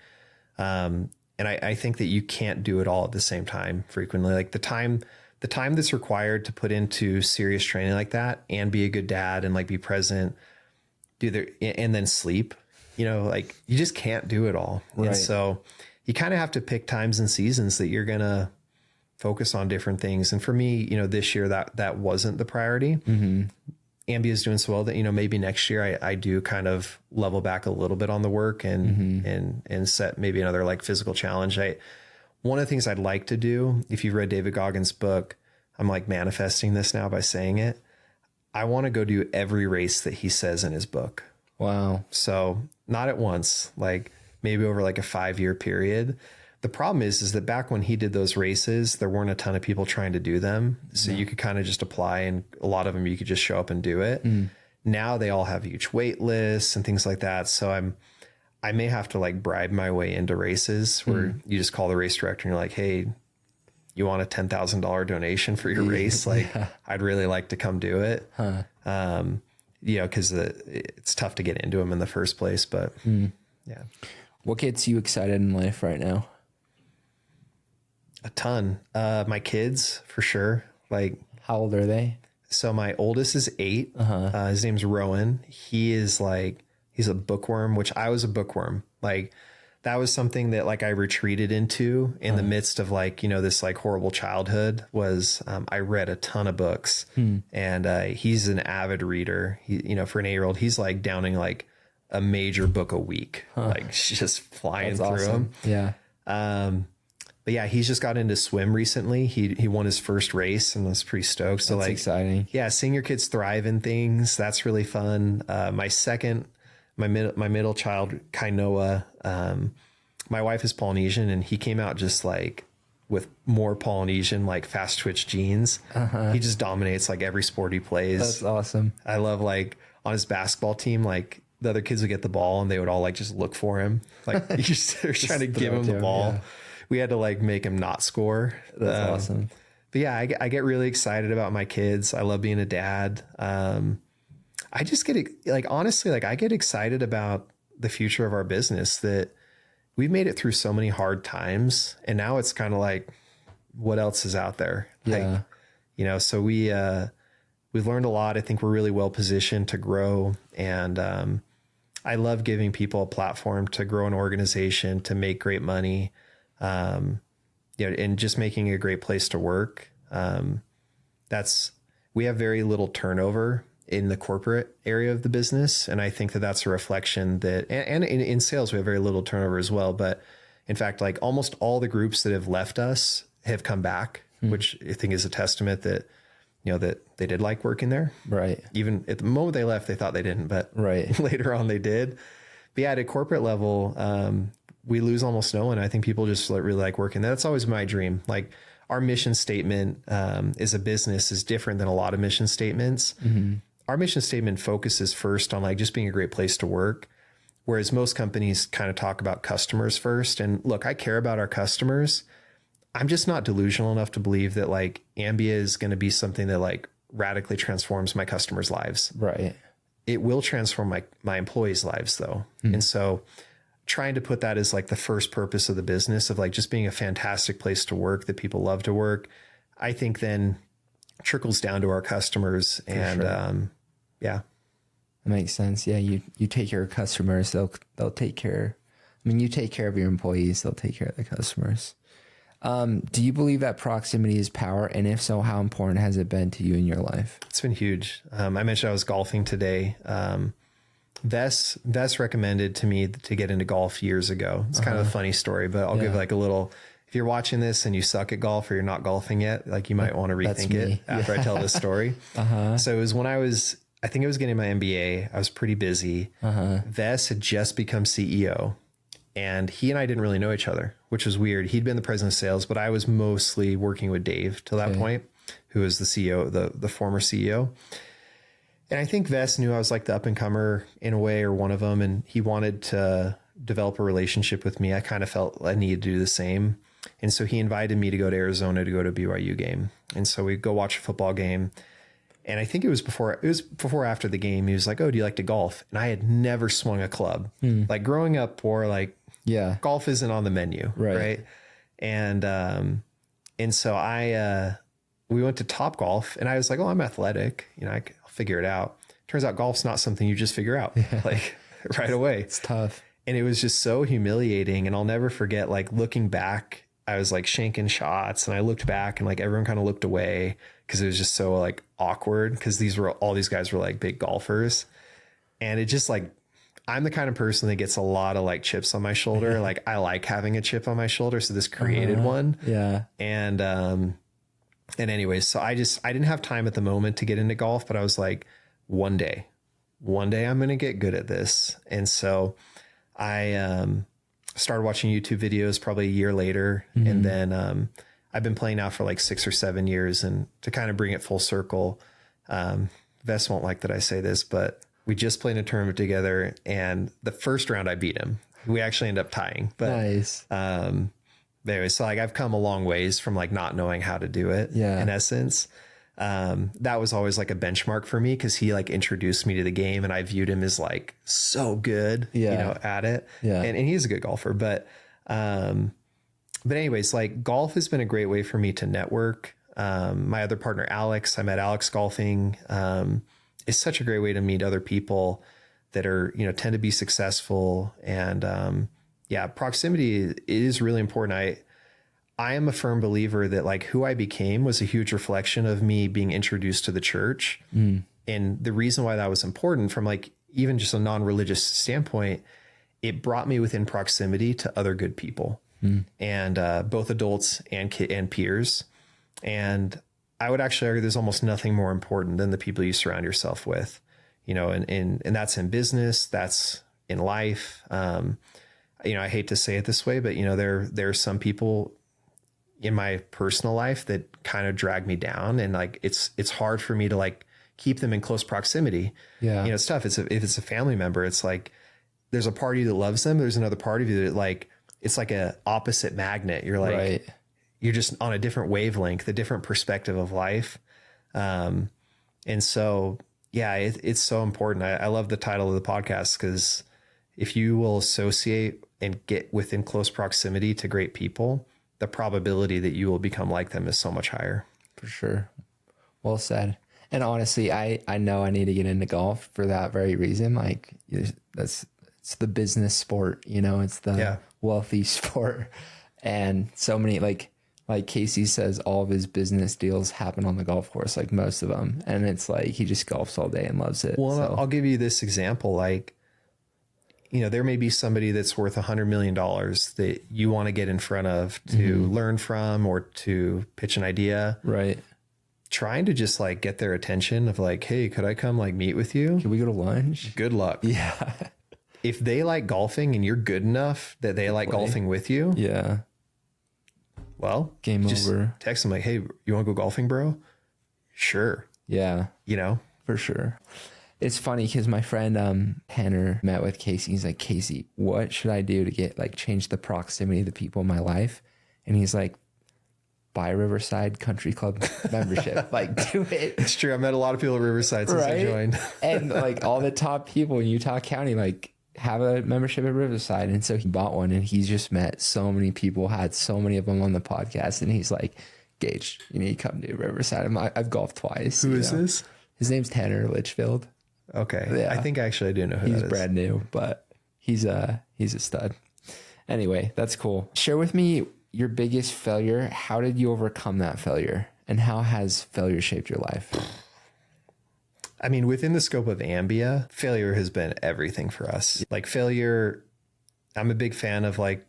And I think that you can't do it all at the same time frequently. Like the time that's required to put into serious training like that and be a good dad and like be present, and then sleep, like you just can't do it all. Right. And so you kind of have to pick times and seasons that you're going to focus on different things. And for me, this year that wasn't the priority. Ambia is doing so well that, maybe next year I do kind of level back a little bit on the work and set maybe another like physical challenge. One of the things I'd like to do, if you've read David Goggins' book, I'm like manifesting this now by saying it. I want to go do every race that he says in his book. Wow. So not at once, like maybe over like a 5-year period. The problem is that back when he did those races, there weren't a ton of people trying to do them. So you could kind of just apply, and a lot of them, you could just show up and do it. Now they all have huge wait lists and things like that. So I may have to like bribe my way into races where you just call the race director and you're like, hey, you want a $10,000 donation for your race? Like, I'd really like to come do it. Cause it's tough to get into them in the first place, but yeah. What gets you excited in life right now? A ton. My kids, for sure. Like, how old are they? So my oldest is 8. His name's Rowan. He's a bookworm, which I was a bookworm. Like that was something that like I retreated into in the midst of like, this like horrible childhood was, I read a ton of books and he's an avid reader. He, for an 8-year-old, he's like downing like a major book a week, like just flying That's through awesome. them. Yeah. But yeah, he's just got into swim recently. He won his first race and was pretty stoked. So that's like exciting. Yeah, seeing your kids thrive in things, that's really fun. My second my middle child, Kainoa, my wife is Polynesian, and he came out just like with more Polynesian, like fast twitch genes. He just dominates like every sport he plays. That's awesome. I love like on his basketball team, like the other kids would get the ball and they would all like just look for him. Like they're trying to give him the ball. Yeah. We had to like make him not score. That's awesome. But yeah, I get really excited about my kids. I love being a dad. I just get like, honestly, like I get excited about the future of our business, that we've made it through so many hard times. And now it's kind of like, what else is out there? Yeah. Like, you know, so we've learned a lot. I think we're really well positioned to grow. And I love giving people a platform to grow an organization, to make great money, you know, and just making a great place to work. We have very little turnover in the corporate area of the business. And I think that that's a reflection that, and in sales, we have very little turnover as well. But in fact, like almost all the groups that have left us have come back, which I think is a testament that, you know, that they did like working there. Right. Even at the moment they left, they thought they didn't, but later on they did. But yeah, at a corporate level, we lose almost no one. I think people just really like working there. That's always my dream. Like our mission statement as a business is different than a lot of mission statements. Our mission statement focuses first on like just being a great place to work. Whereas most companies kind of talk about customers first. And look, I care about our customers. I'm just not delusional enough to believe that like Ambia is going to be something that like radically transforms my customers' lives. Right. It will transform my employees' lives though. And so trying to put that as like the first purpose of the business of like just being a fantastic place to work that people love to work, I think then trickles down to our customers. And yeah. That makes sense. Yeah. You take care of customers, they'll take care. I mean, you take care of your employees, they'll take care of the customers. Do you believe that proximity is power? And if so, how important has it been to you in your life? It's been huge. I mentioned I was golfing today. Vess recommended to me to get into golf years ago. It's kind of a funny story, but I'll give like a little, if you're watching this and you suck at golf or you're not golfing yet, like you might want to rethink it after I tell this story. So it was when I think I was getting my MBA. I was pretty busy. Vess had just become CEO. And he and I didn't really know each other, which was weird. He'd been the president of sales, but I was mostly working with Dave till that point, who was the CEO, the former CEO. And I think Vess knew I was like the up and comer in a way, or one of them. And he wanted to develop a relationship with me. I kind of felt I needed to do the same. And so he invited me to go to Arizona to go to a BYU game. And so we'd go watch a football game. And I think it was before or after the game, he was like, "Oh, do you like to golf?" And I had never swung a club. Like growing up poor, like, golf isn't on the menu. Right. And so we went to Top Golf and I was like, "Oh, I'm athletic. You know, I'll figure it out." Turns out golf's not something you just figure out like right away. It's tough. And it was just so humiliating. And I'll never forget, like looking back, I was like shanking shots and I looked back and like everyone kind of looked away because it was just so like awkward because all these guys were like big golfers. And it just like, I'm the kind of person that gets a lot of like chips on my shoulder. Like I like having a chip on my shoulder. So this created one. Yeah. And anyways, so I didn't have time at the moment to get into golf, but I was like, one day I'm going to get good at this. And so I started watching YouTube videos probably a year later. And then I've been playing now for like 6 or 7 years. And to kind of bring it full circle, Vess won't like that I say this, but we just played a tournament together and the first round I beat him. We actually ended up tying. But nice. Anyway, so like I've come a long ways from like not knowing how to do it in essence. That was always like a benchmark for me because he like introduced me to the game and I viewed him as like so good, you know, at it. Yeah. And he's a good golfer, but anyways, like golf has been a great way for me to network. My other partner, Alex, I met Alex golfing. It's such a great way to meet other people that are, you know, tend to be successful. And proximity is really important. I am a firm believer that like who I became was a huge reflection of me being introduced to the church. And the reason why that was important from like even just a non-religious standpoint, it brought me within proximity to other good people and both adults and peers. And I would actually argue there's almost nothing more important than the people you surround yourself with, you know, and that's in business, that's in life. I hate to say it this way, but there are some people in my personal life that kind of drag me down, and like, it's hard for me to like keep them in close proximity. Yeah. It's tough. If it's a family member, it's like, there's a part of you that loves them. There's another part of you that like, it's like a opposite magnet. You're like, right. You're just on a different wavelength, a different perspective of life. And so, yeah, it's so important. I love the title of the podcast, because if you will associate and get within close proximity to great people, the probability that you will become like them is so much higher. For sure. Well said. And honestly, I know I need to get into golf for that very reason. Like, it's the business sport, it's the wealthy sport. And so many, like Casey says, all of his business deals happen on the golf course, like most of them. And it's like, he just golfs all day and loves it. Well, so. I'll give you this example. Like, there may be somebody that's worth $100 million that you want to get in front of to learn from, or to pitch an idea. Right. Trying to just like get their attention of like, hey, could I come like meet with you? Can we go to lunch? Good luck. Yeah. If they like golfing and you're good enough that they like golfing with you. Yeah. Well, game over. Text them like, hey, you want to go golfing, bro? Sure. Yeah. For sure. It's funny because my friend Tanner met with Casey. He's like, Casey, what should I do to get like change the proximity of the people in my life? And he's like, buy a Riverside Country Club membership. Like, do it. It's true. I met a lot of people at Riverside since I joined. And like all the top people in Utah County, like, have a membership at Riverside. And so he bought one, and he's just met so many people, had so many of them on the podcast. And he's like, Gage, you need to come to Riverside. I've golfed twice. Who is this? His name's Tanner Litchfield. Okay. Yeah. I think actually I do know who he's that is. Brand new, but he's a stud. Anyway, that's cool. Share with me your biggest failure. How did you overcome that failure? And how has failure shaped your life? I mean, within the scope of Ambia, failure has been everything for us. Like failure, I'm a big fan of like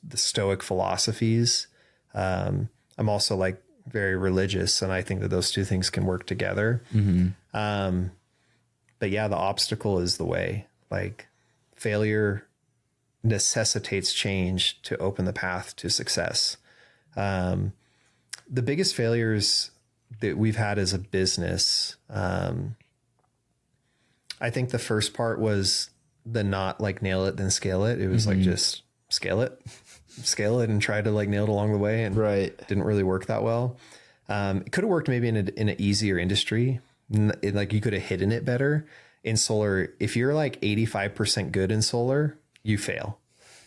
the Stoic philosophies. I'm also like very religious, and I think that those two things can work together. But yeah, the obstacle is the way. Like failure necessitates change to open the path to success. The biggest failures that we've had as a business, I think the first part was the not like nail it, then scale it. It was like, just scale it and try to like nail it along the way. And didn't really work that well. It could have worked maybe in an easier industry. Like you could have hidden it better. In solar, if you're like 85% good in solar, you fail,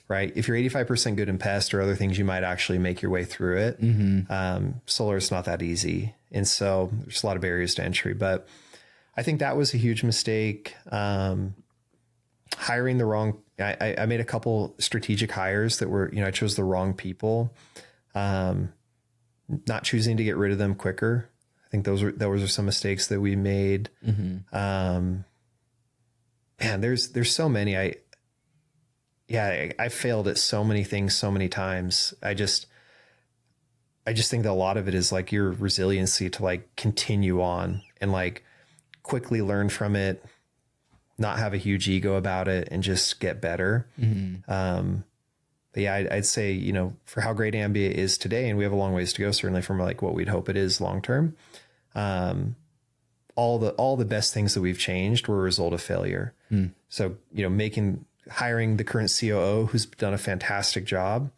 right? If you're 85% good in pest or other things, you might actually make your way through it. Solar is not that easy. And so there's a lot of barriers to entry, but I think that was a huge mistake. Hiring the wrong, I made a couple strategic hires that were, I chose the wrong people. Not choosing to get rid of them quicker. I think those are some mistakes that we made. Man, there's so many. I failed at so many things so many times. I just think that a lot of it is like your resiliency to like continue on and like quickly learn from it, not have a huge ego about it, and just get better. But yeah, I'd say, for how great Ambia is today, and we have a long ways to go, certainly from like what we'd hope it is long-term. All the best things that we've changed were a result of failure. So, hiring the current COO, who's done a fantastic job,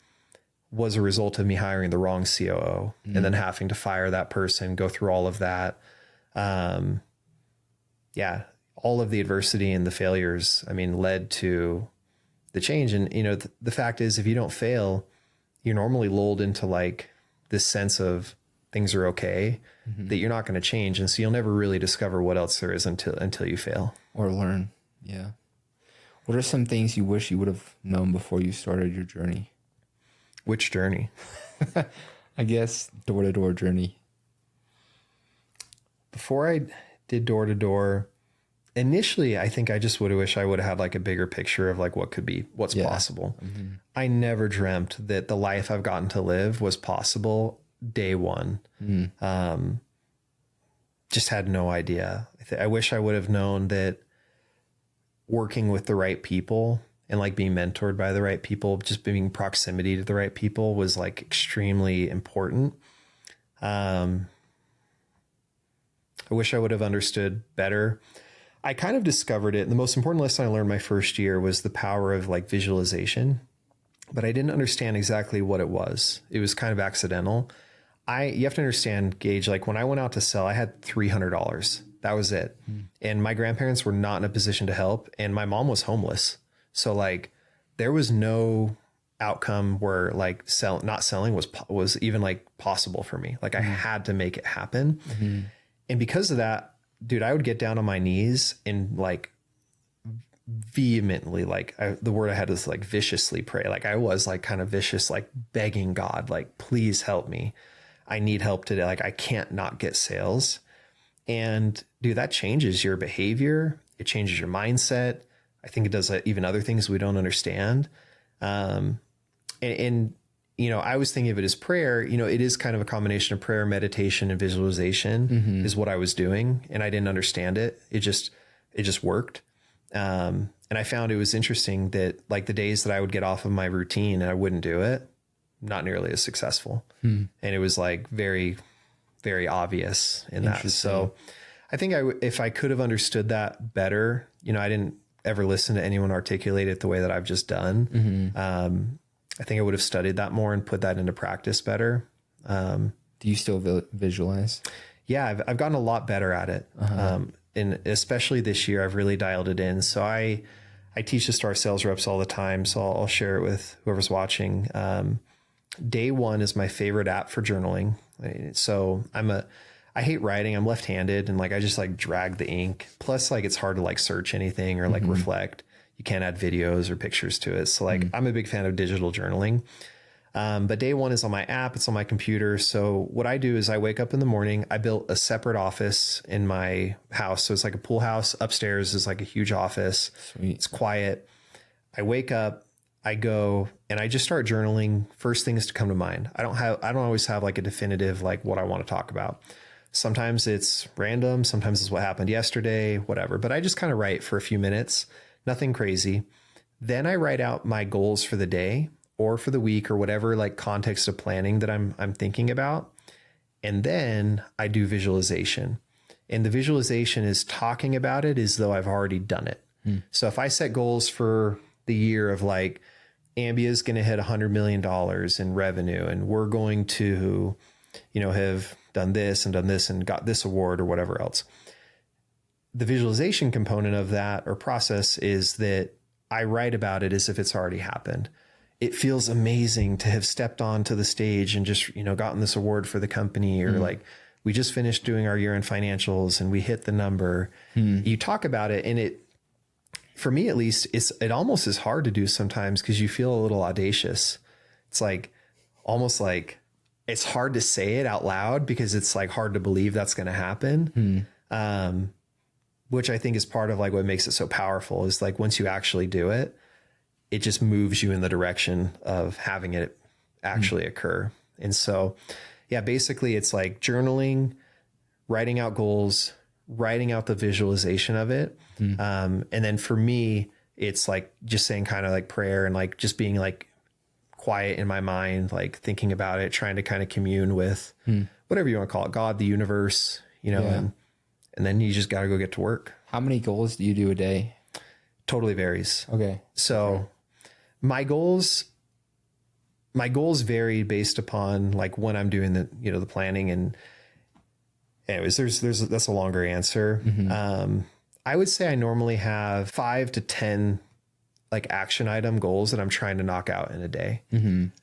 was a result of me hiring the wrong COO and then having to fire that person, go through all of that. All of the adversity and the failures, led to the change. And, the fact is, if you don't fail, you're normally lulled into like this sense of things are okay, that you're not going to change. And so you'll never really discover what else there is until you fail. Or learn. Yeah. What are some things you wish you would have known before you started your journey? Which journey? I guess door-to-door journey. Before I did door-to-door, initially, I think I just would have wished I would have had like a bigger picture of like what's possible. I never dreamt that the life I've gotten to live was possible day one. Just had no idea. I wish I would have known that working with the right people and like being mentored by the right people, just being proximity to the right people was like extremely important. I wish I would have understood better. I kind of discovered it. The most important lesson I learned my first year was the power of like visualization, but I didn't understand exactly what it was. It was kind of accidental. You have to understand, Gage, like when I went out to sell, I had $300. That was it. And my grandparents were not in a position to help. And my mom was homeless. So like there was no outcome where like not selling was even like possible for me. Like I had to make it happen. And because of that, dude, I would get down on my knees and like vehemently, like the word I had is like viciously pray. Like I was like kind of vicious, like begging God, like, please help me. I need help today. Like I can't not get sales. And dude, that changes your behavior. It changes your mindset. I think it does even other things we don't understand. And you know, I was thinking of it as prayer. You know, it is kind of a combination of prayer, meditation, and visualization is what I was doing. And I didn't understand it. It just worked. And I found it was interesting that like the days that I would get off of my routine and I wouldn't do it, not nearly as successful. And it was like very, very obvious in that. So I think if I could have understood that better, you know, I didn't ever listen to anyone articulate it the way that I've just done. I think I would have studied that more and put that into practice better. Do you still visualize? Yeah, I've gotten a lot better at it. And especially this year, I've really dialed it in. So I teach this to our sales reps all the time. So I'll share it with whoever's watching. Day One is my favorite app for journaling. So I hate writing. I'm left-handed and like, I just like drag the ink. Plus like, it's hard to like search anything or like reflect. You can't add videos or pictures to it. So like, I'm a big fan of digital journaling. But Day One is on my app. It's on my computer. So what I do is I wake up in the morning. I built a separate office in my house. So it's like a pool house. Upstairs is like a huge office. Sweet. It's quiet. I wake up, I go and I just start journaling. First things to come to mind. I don't always have like a definitive, like what I want to talk about. Sometimes it's random. Sometimes it's what happened yesterday, whatever. But I just kind of write for a few minutes, nothing crazy. Then I write out my goals for the day or for the week or whatever, like context of planning that I'm thinking about. And then I do visualization. And the visualization is talking about it as though I've already done it. So if I set goals for the year of like, Ambia is going to hit $100 million in revenue, and we're going to, you know, have done this and got this award or whatever else. The visualization component of that or process is that I write about it as if it's already happened. It feels amazing to have stepped onto the stage and just, you know, gotten this award for the company, or like we just finished doing our year-end financials and we hit the number. You talk about it, and it, for me at least, it almost is hard to do sometimes because you feel a little audacious. It's like almost like it's hard to say it out loud because it's like hard to believe that's going to happen. Which I think is part of like what makes it so powerful is like once you actually do it, it just moves you in the direction of having it actually occur. And so, yeah, basically it's like journaling, writing out goals, writing out the visualization of it. And then for me, it's like just saying kind of like prayer and like just being like quiet in my mind, like thinking about it, trying to kind of commune with whatever you want to call it, God, the universe, you know, and then you just got to go get to work. How many goals do you do a day? Totally varies. Okay. So my goals vary based upon like when I'm doing the, you know, the planning. And anyways, that's a longer answer. I would say I normally have 5 to 10 like action item goals that I'm trying to knock out in a day. And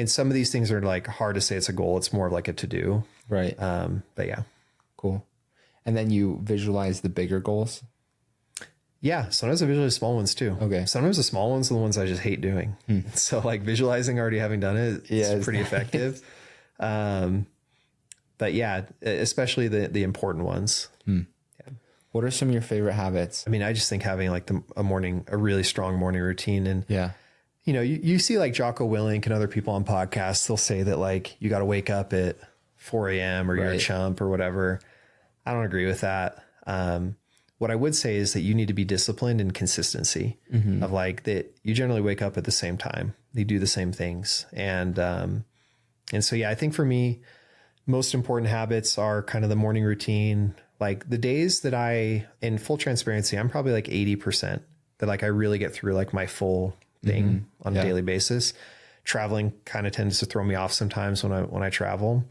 some of these things are like hard to say it's a goal. It's more of like a to-do. Right. But yeah. Cool. And then you visualize the bigger goals? Yeah. Sometimes I visualize small ones too. Okay. Sometimes the small ones are the ones I just hate doing. So like visualizing already having done it, it's pretty effective. But yeah, especially the important ones. What are some of your favorite habits? I mean, I just think having like a really strong morning routine. And you know, you see like Jocko Willink and other people on podcasts, they'll say that like, you got to wake up at 4 a.m. or you're a chump or whatever. I don't agree with that. What what I would say is that you need to be disciplined in consistency of like that. You generally wake up at the same time, you do the same things. And so, yeah, I think for me, most important habits are kind of the morning routine. Like the days that in full transparency, I'm probably like 80% that like I really get through like my full thing on a daily basis. Traveling kind of tends to throw me off sometimes when I travel.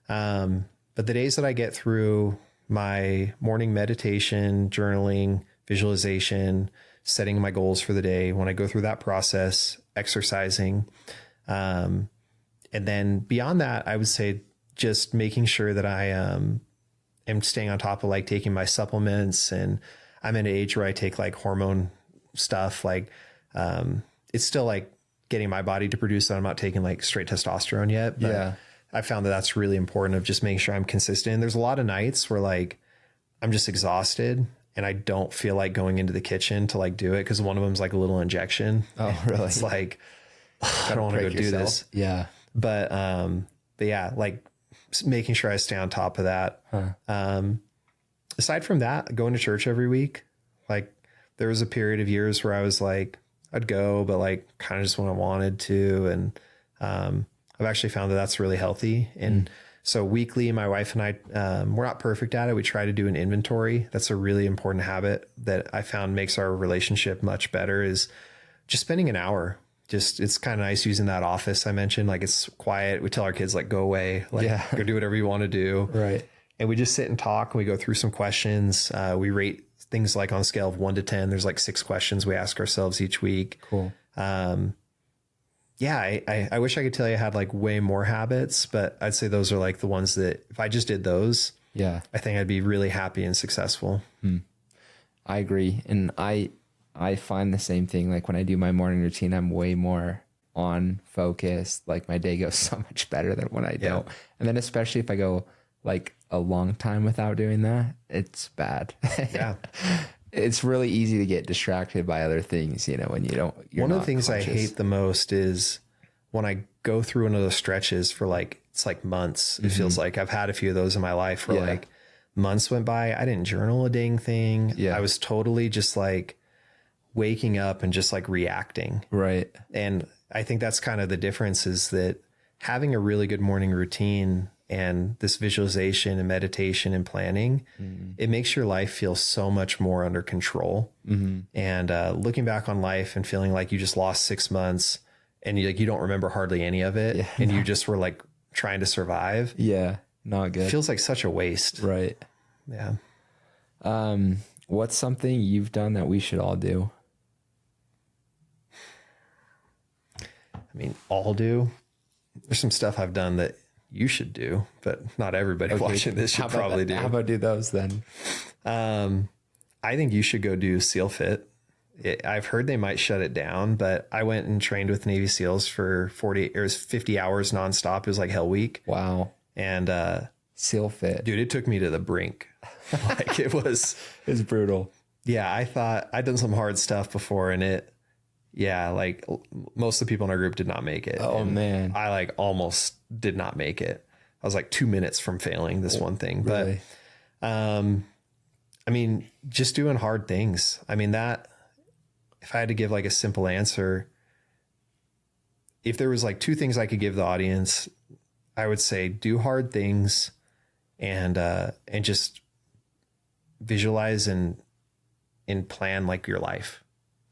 But the days that I get through my morning meditation, journaling, visualization, setting my goals for the day, when I go through that process, exercising, and then beyond that, I would say just making sure that I am staying on top of like taking my supplements, and I'm at an age where I take like hormone stuff. Like, it's still like getting my body to produce that. I'm not taking like straight testosterone yet, but I found that that's really important of just making sure I'm consistent. There's a lot of nights where like, I'm just exhausted and I don't feel like going into the kitchen to like do it. Cause one of them's like a little injection. Oh, really? It's like, I don't want to go do this. Yeah. But yeah, like making sure I stay on top of that. Aside from that, going to church every week, like there was a period of years where I was like, I'd go, but like kind of just when I wanted to. And I've actually found that that's really healthy. And so weekly, my wife and I, we're not perfect at it. We try to do an inventory. That's a really important habit that I found makes our relationship much better, is just spending an hour. Just, it's kind of nice using that office I mentioned. Like it's quiet. We tell our kids like, go away, like go do whatever you want to do. Right. And we just sit and talk and we go through some questions. We rate things like on a scale of 1 to 10, there's like 6 questions we ask ourselves each week. Cool. Yeah, I wish I could tell you I had like way more habits, but I'd say those are like the ones that if I just did those, I think I'd be really happy and successful. I agree. And I find the same thing. Like when I do my morning routine, I'm way more on focus. Like my day goes so much better than when I don't. And then especially if I go like a long time without doing that, it's bad. Yeah. It's really easy to get distracted by other things, you know, when you don't. One of the things I hate the most is when I go through one of those stretches for like, it's like months. It feels like I've had a few of those in my life where like months went by. I didn't journal a dang thing. I was totally just like waking up and just like reacting. Right. And I think that's kind of the difference, is that having a really good morning routine and this visualization and meditation and planning, it makes your life feel so much more under control. And looking back on life and feeling like you just lost 6 months and you don't remember hardly any of it, and you just were like trying to survive. Yeah, not good. It feels like such a waste. Right. Yeah. What's something you've done that we should all do? I mean, all do. There's some stuff I've done that you should do, but not everybody watching this should probably do. How about do those then? I think you should go do SEAL Fit. I've heard they might shut it down, but I went and trained with Navy SEALs for 50 hours nonstop. It was like Hell Week. Wow. And SEAL Fit. Dude, it took me to the brink. Like it was brutal. Yeah, I thought I'd done some hard stuff before, and like most of the people in our group did not make it. Oh, man. I like almost did not make it. I was like 2 minutes from failing this one thing. Really? But I mean, just doing hard things. I mean, that if I had to give like a simple answer, if there was like 2 things I could give the audience, I would say do hard things and just visualize and plan like your life.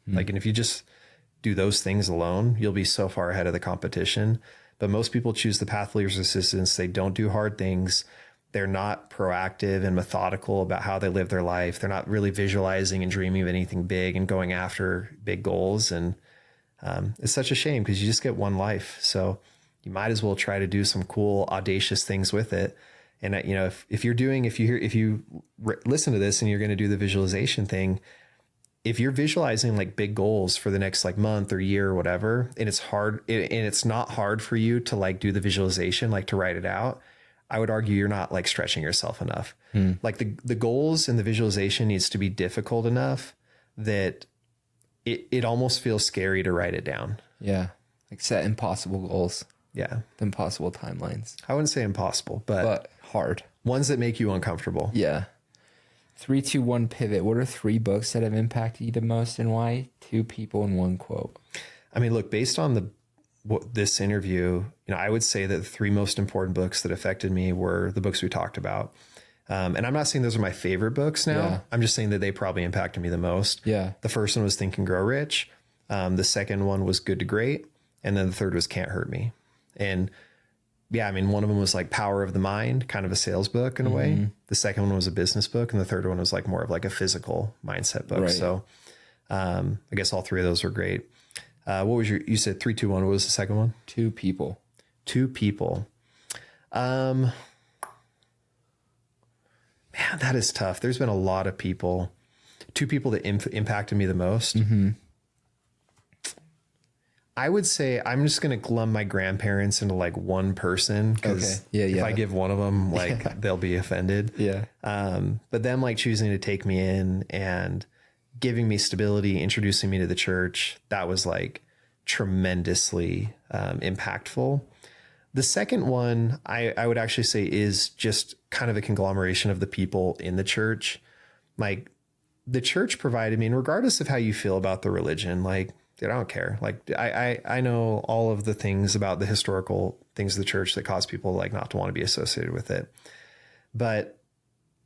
Like, and if you just do those things alone, you'll be so far ahead of the competition. But most people choose the path of least resistance. They don't do hard things. They're not proactive and methodical about how they live their life. They're not really visualizing and dreaming of anything big and going after big goals. And it's such a shame because you just get one life. So you might as well try to do some cool, audacious things with it. And you know, if you listen to this and you're going to do the visualization thing, if you're visualizing like big goals for the next like month or year or whatever, and it's hard and it's not hard for you to like do the visualization, like to write it out, I would argue you're not like stretching yourself enough. Like the goals and the visualization needs to be difficult enough that it almost feels scary to write it down. Yeah. Like set impossible goals. Yeah. Impossible timelines. I wouldn't say impossible, but hard. Ones that make you uncomfortable. Yeah. 3, 2, 1 pivot. What are 3 books that have impacted you the most and why? 2 people and 1 quote. I mean, look, based on this interview, I would say that the 3 most important books that affected me were the books we talked about. And I'm not saying those are my favorite books now. Yeah. I'm just saying that they probably impacted me the most. Yeah. The first one was Think and Grow Rich. The second one was Good to Great. And then the third was Can't Hurt Me. And yeah, I mean, one of them was like Power of the Mind, kind of a sales book in a way. The second one was a business book. And the third one was like more of like a physical mindset book. Right. So I guess all 3 of those were great. What was you said 3, 2, 1. What was the second one? 2 people. 2 people. Man, that is tough. There's been a lot of people. 2 people that impacted me the most. I would say I'm just going to lump my grandparents into like one person because if I give one of them, like they'll be offended. Yeah. But them like choosing to take me in and giving me stability, introducing me to the church, that was like tremendously impactful. The second one I would actually say is just kind of a conglomeration of the people in the church. Like the church provided me, and regardless of how you feel about the religion, like, dude, I don't care. Like I know all of the things about the historical things of the church that cause people like not to want to be associated with it. But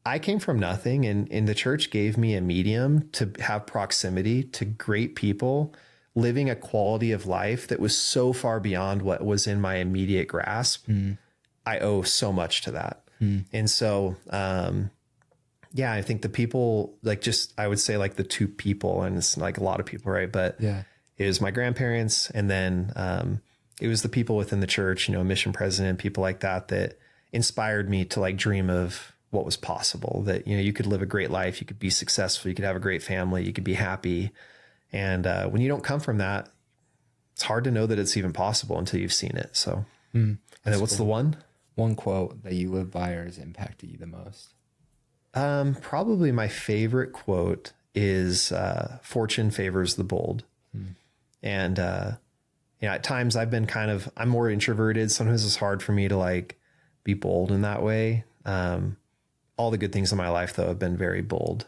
I came from nothing, and the church gave me a medium to have proximity to great people living a quality of life that was so far beyond what was in my immediate grasp. I owe so much to that. And so, yeah, I think the people like I would say like the 2 people, and it's like a lot of people, right? But yeah, it was my grandparents. And then, it was the people within the church, mission president, people like that inspired me to like dream of what was possible, that, you could live a great life, you could be successful, you could have a great family, you could be happy. And when you don't come from that, it's hard to know that it's even possible until you've seen it. So, and then what's cool. The one quote that you live by or has impacted you the most? Probably my favorite quote is, fortune favors the bold. And, at times I've been I'm more introverted. Sometimes it's hard for me to like be bold in that way. All the good things in my life though have been very bold.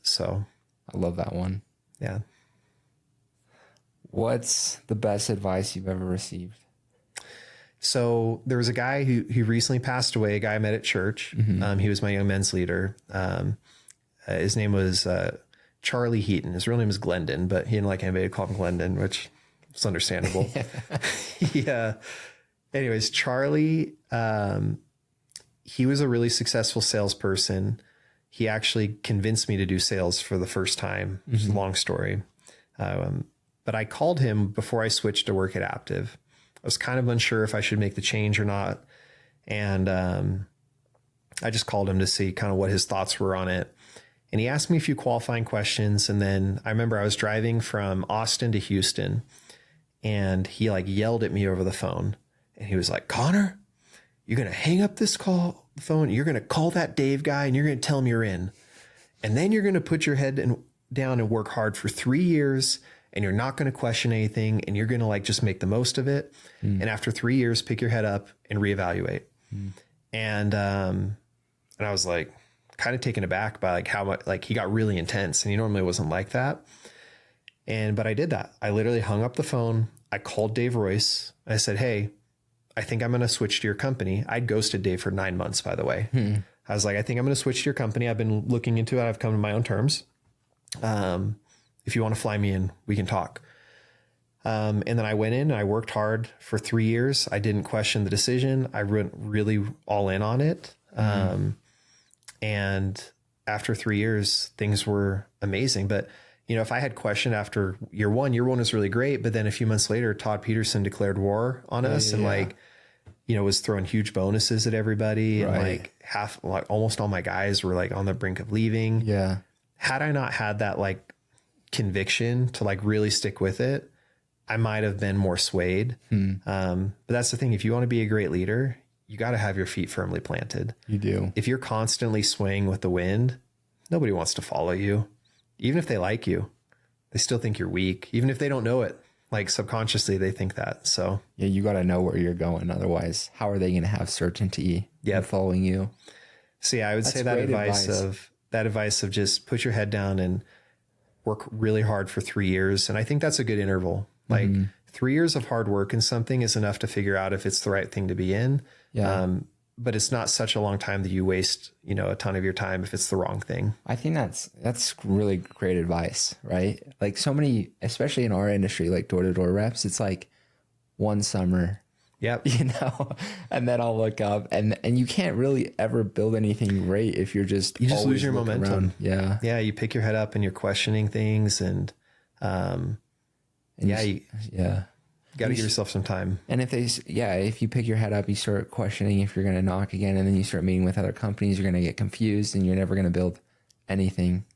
So I love that one. Yeah. What's the best advice you've ever received? So there was a guy who recently passed away, a guy I met at church. He was my young men's leader. His name was Charlie Heaton. His real name is Glendon, but he didn't like anybody to call him Glendon, which is understandable. Yeah. Anyways, Charlie, he was a really successful salesperson. He actually convinced me to do sales for the first time. It's a long story. But I called him before I switched to work at Aptive. I was kind of unsure if I should make the change or not. And I just called him to see kind of what his thoughts were on it. And he asked me a few qualifying questions. And then I remember I was driving from Austin to Houston, and he like yelled at me over the phone. And he was like, "Conner, you're going to hang up this phone. You're going to call that Dave guy and you're going to tell him you're in. And then you're going to put your head down and work hard for 3 years. And you're not going to question anything, and you're going to like just make the most of it. And after 3 years, pick your head up and reevaluate." And I was like kind of taken aback by like how much, like he got really intense, and he normally wasn't like that. But I did that. I literally hung up the phone. I called Dave Royce. I said, "Hey, I think I'm going to switch to your company." I'd ghosted Dave for 9 months, by the way. I was like, "I think I'm going to switch to your company. I've been looking into it. I've come to my own terms. If you want to fly me in, we can talk." And then I went in and I worked hard for 3 years. I didn't question the decision. I went really all in on it. And after 3 years, things were amazing. But, if I had questioned after year one was really great. But then a few months later, Todd Peterson declared war on us and was throwing huge bonuses at everybody. Right. And almost all my guys were like on the brink of leaving. Yeah. Had I not had that like conviction to like really stick with it, I might have been more swayed. But that's the thing. If you want to be a great leader, you got to have your feet firmly planted. You do. If you're constantly swaying with the wind, nobody wants to follow you. Even if they like you, they still think you're weak. Even if they don't know it, like subconsciously, they think that. So yeah, you got to know where you're going. Otherwise, how are they going to have certainty in following you? So yeah, I would say that advice of that advice of just put your head down and work really hard for 3 years. And I think that's a good interval. Like 3 years of hard work in something is enough to figure out if it's the right thing to be in. Yeah. But it's not such a long time that you waste, a ton of your time if it's the wrong thing. I think that's really great advice, right? Like so many, especially in our industry, like door-to-door reps, it's like one summer, Yep. and then I'll look up and you can't really ever build anything great if you just lose your momentum. Around. Yeah. Yeah. You pick your head up and you're questioning things and you got to give yourself some time. And if you pick your head up, you start questioning if you're going to knock again, and then you start meeting with other companies, you're going to get confused and you're never going to build anything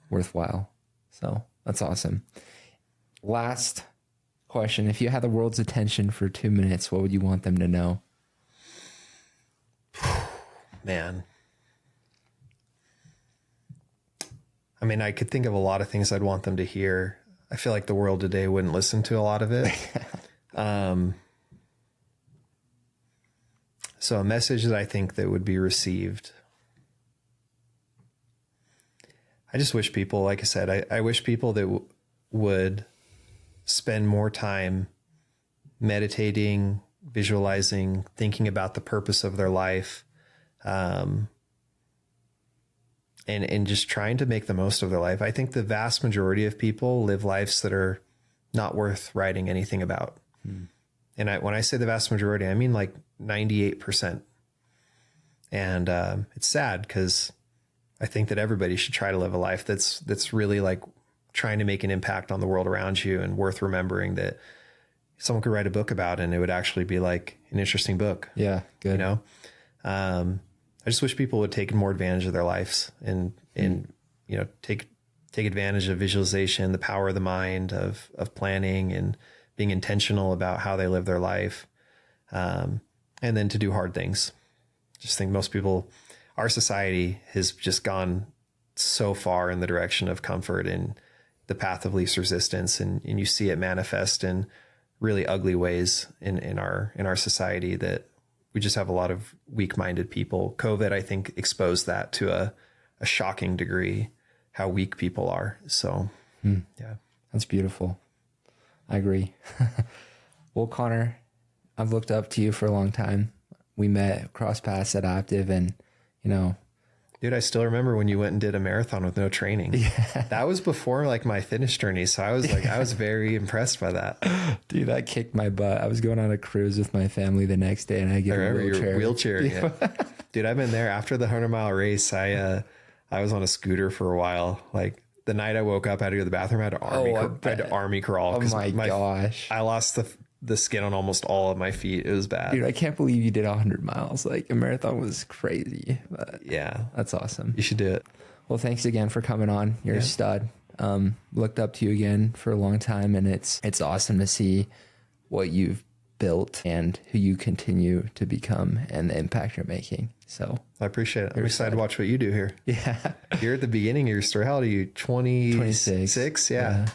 worthwhile. So that's awesome. Last question. If you had the world's attention for 2 minutes, what would you want them to know? Man. I mean, I could think of a lot of things I'd want them to hear. I feel like the world today wouldn't listen to a lot of it. So a message that I think that would be received. I just wish people, like I said, I wish people that would spend more time meditating, visualizing, thinking about the purpose of their life, and just trying to make the most of their life. I think the vast majority of people live lives that are not worth writing anything about. And when I say the vast majority, I mean like 98%. And it's sad because I think that everybody should try to live a life that's really like trying to make an impact on the world around you and worth remembering that someone could write a book about and it would actually be like an interesting book. Yeah. Good. I just wish people would take more advantage of their lives and take advantage of visualization, the power of the mind, of planning and being intentional about how they live their life. And then to do hard things. Just think most people, our society has just gone so far in the direction of comfort and the path of least resistance. And you see it manifest in really ugly ways in our society that we just have a lot of weak-minded people. COVID, I think, exposed that to a shocking degree, how weak people are. So, yeah. That's beautiful. I agree. Well, Conner, I've looked up to you for a long time. We met, cross paths at Aptive, and, Dude, I still remember when you went and did a marathon with no training. Yeah. That was before like my fitness journey. So I was very impressed by that. Dude, that kicked my butt. I was going on a cruise with my family the next day and I get a wheelchair. Your wheelchair. Yeah. Dude, I've been there after the 100-mile race. I was on a scooter for a while. Like the night I woke up, I had to go to the bathroom. I had to army crawl. Oh my gosh. I lost the skin on almost all of my feet. It was bad. Dude, I can't believe you did 100 miles. Like a marathon was crazy. But yeah, that's awesome. You should do it. Well, thanks again for coming on. You're a stud. Looked up to you again for a long time, and it's awesome to see what you've built and who you continue to become and the impact you're making. So I appreciate it. I'm excited to watch what you do here. Yeah. You're at the beginning of your story. How old are you? 26? Yeah.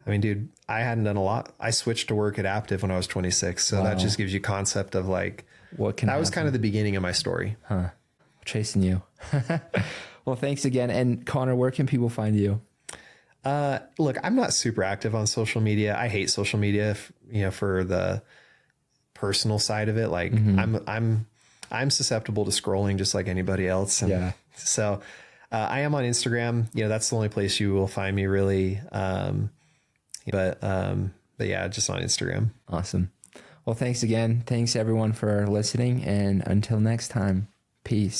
I mean, dude, I hadn't done a lot. I switched to work at Aptive when I was 26. So that just gives you concept of like, that was kind of the beginning of my story. Chasing you. Well, thanks again. And Conner, where can people find you? Look, I'm not super active on social media. I hate social media, for the personal side of it. Like I'm susceptible to scrolling just like anybody else. And so, I am on Instagram. That's the only place you will find me really. But yeah, just on Instagram. Awesome. Well, thanks again. Thanks everyone for listening. And until next time, peace.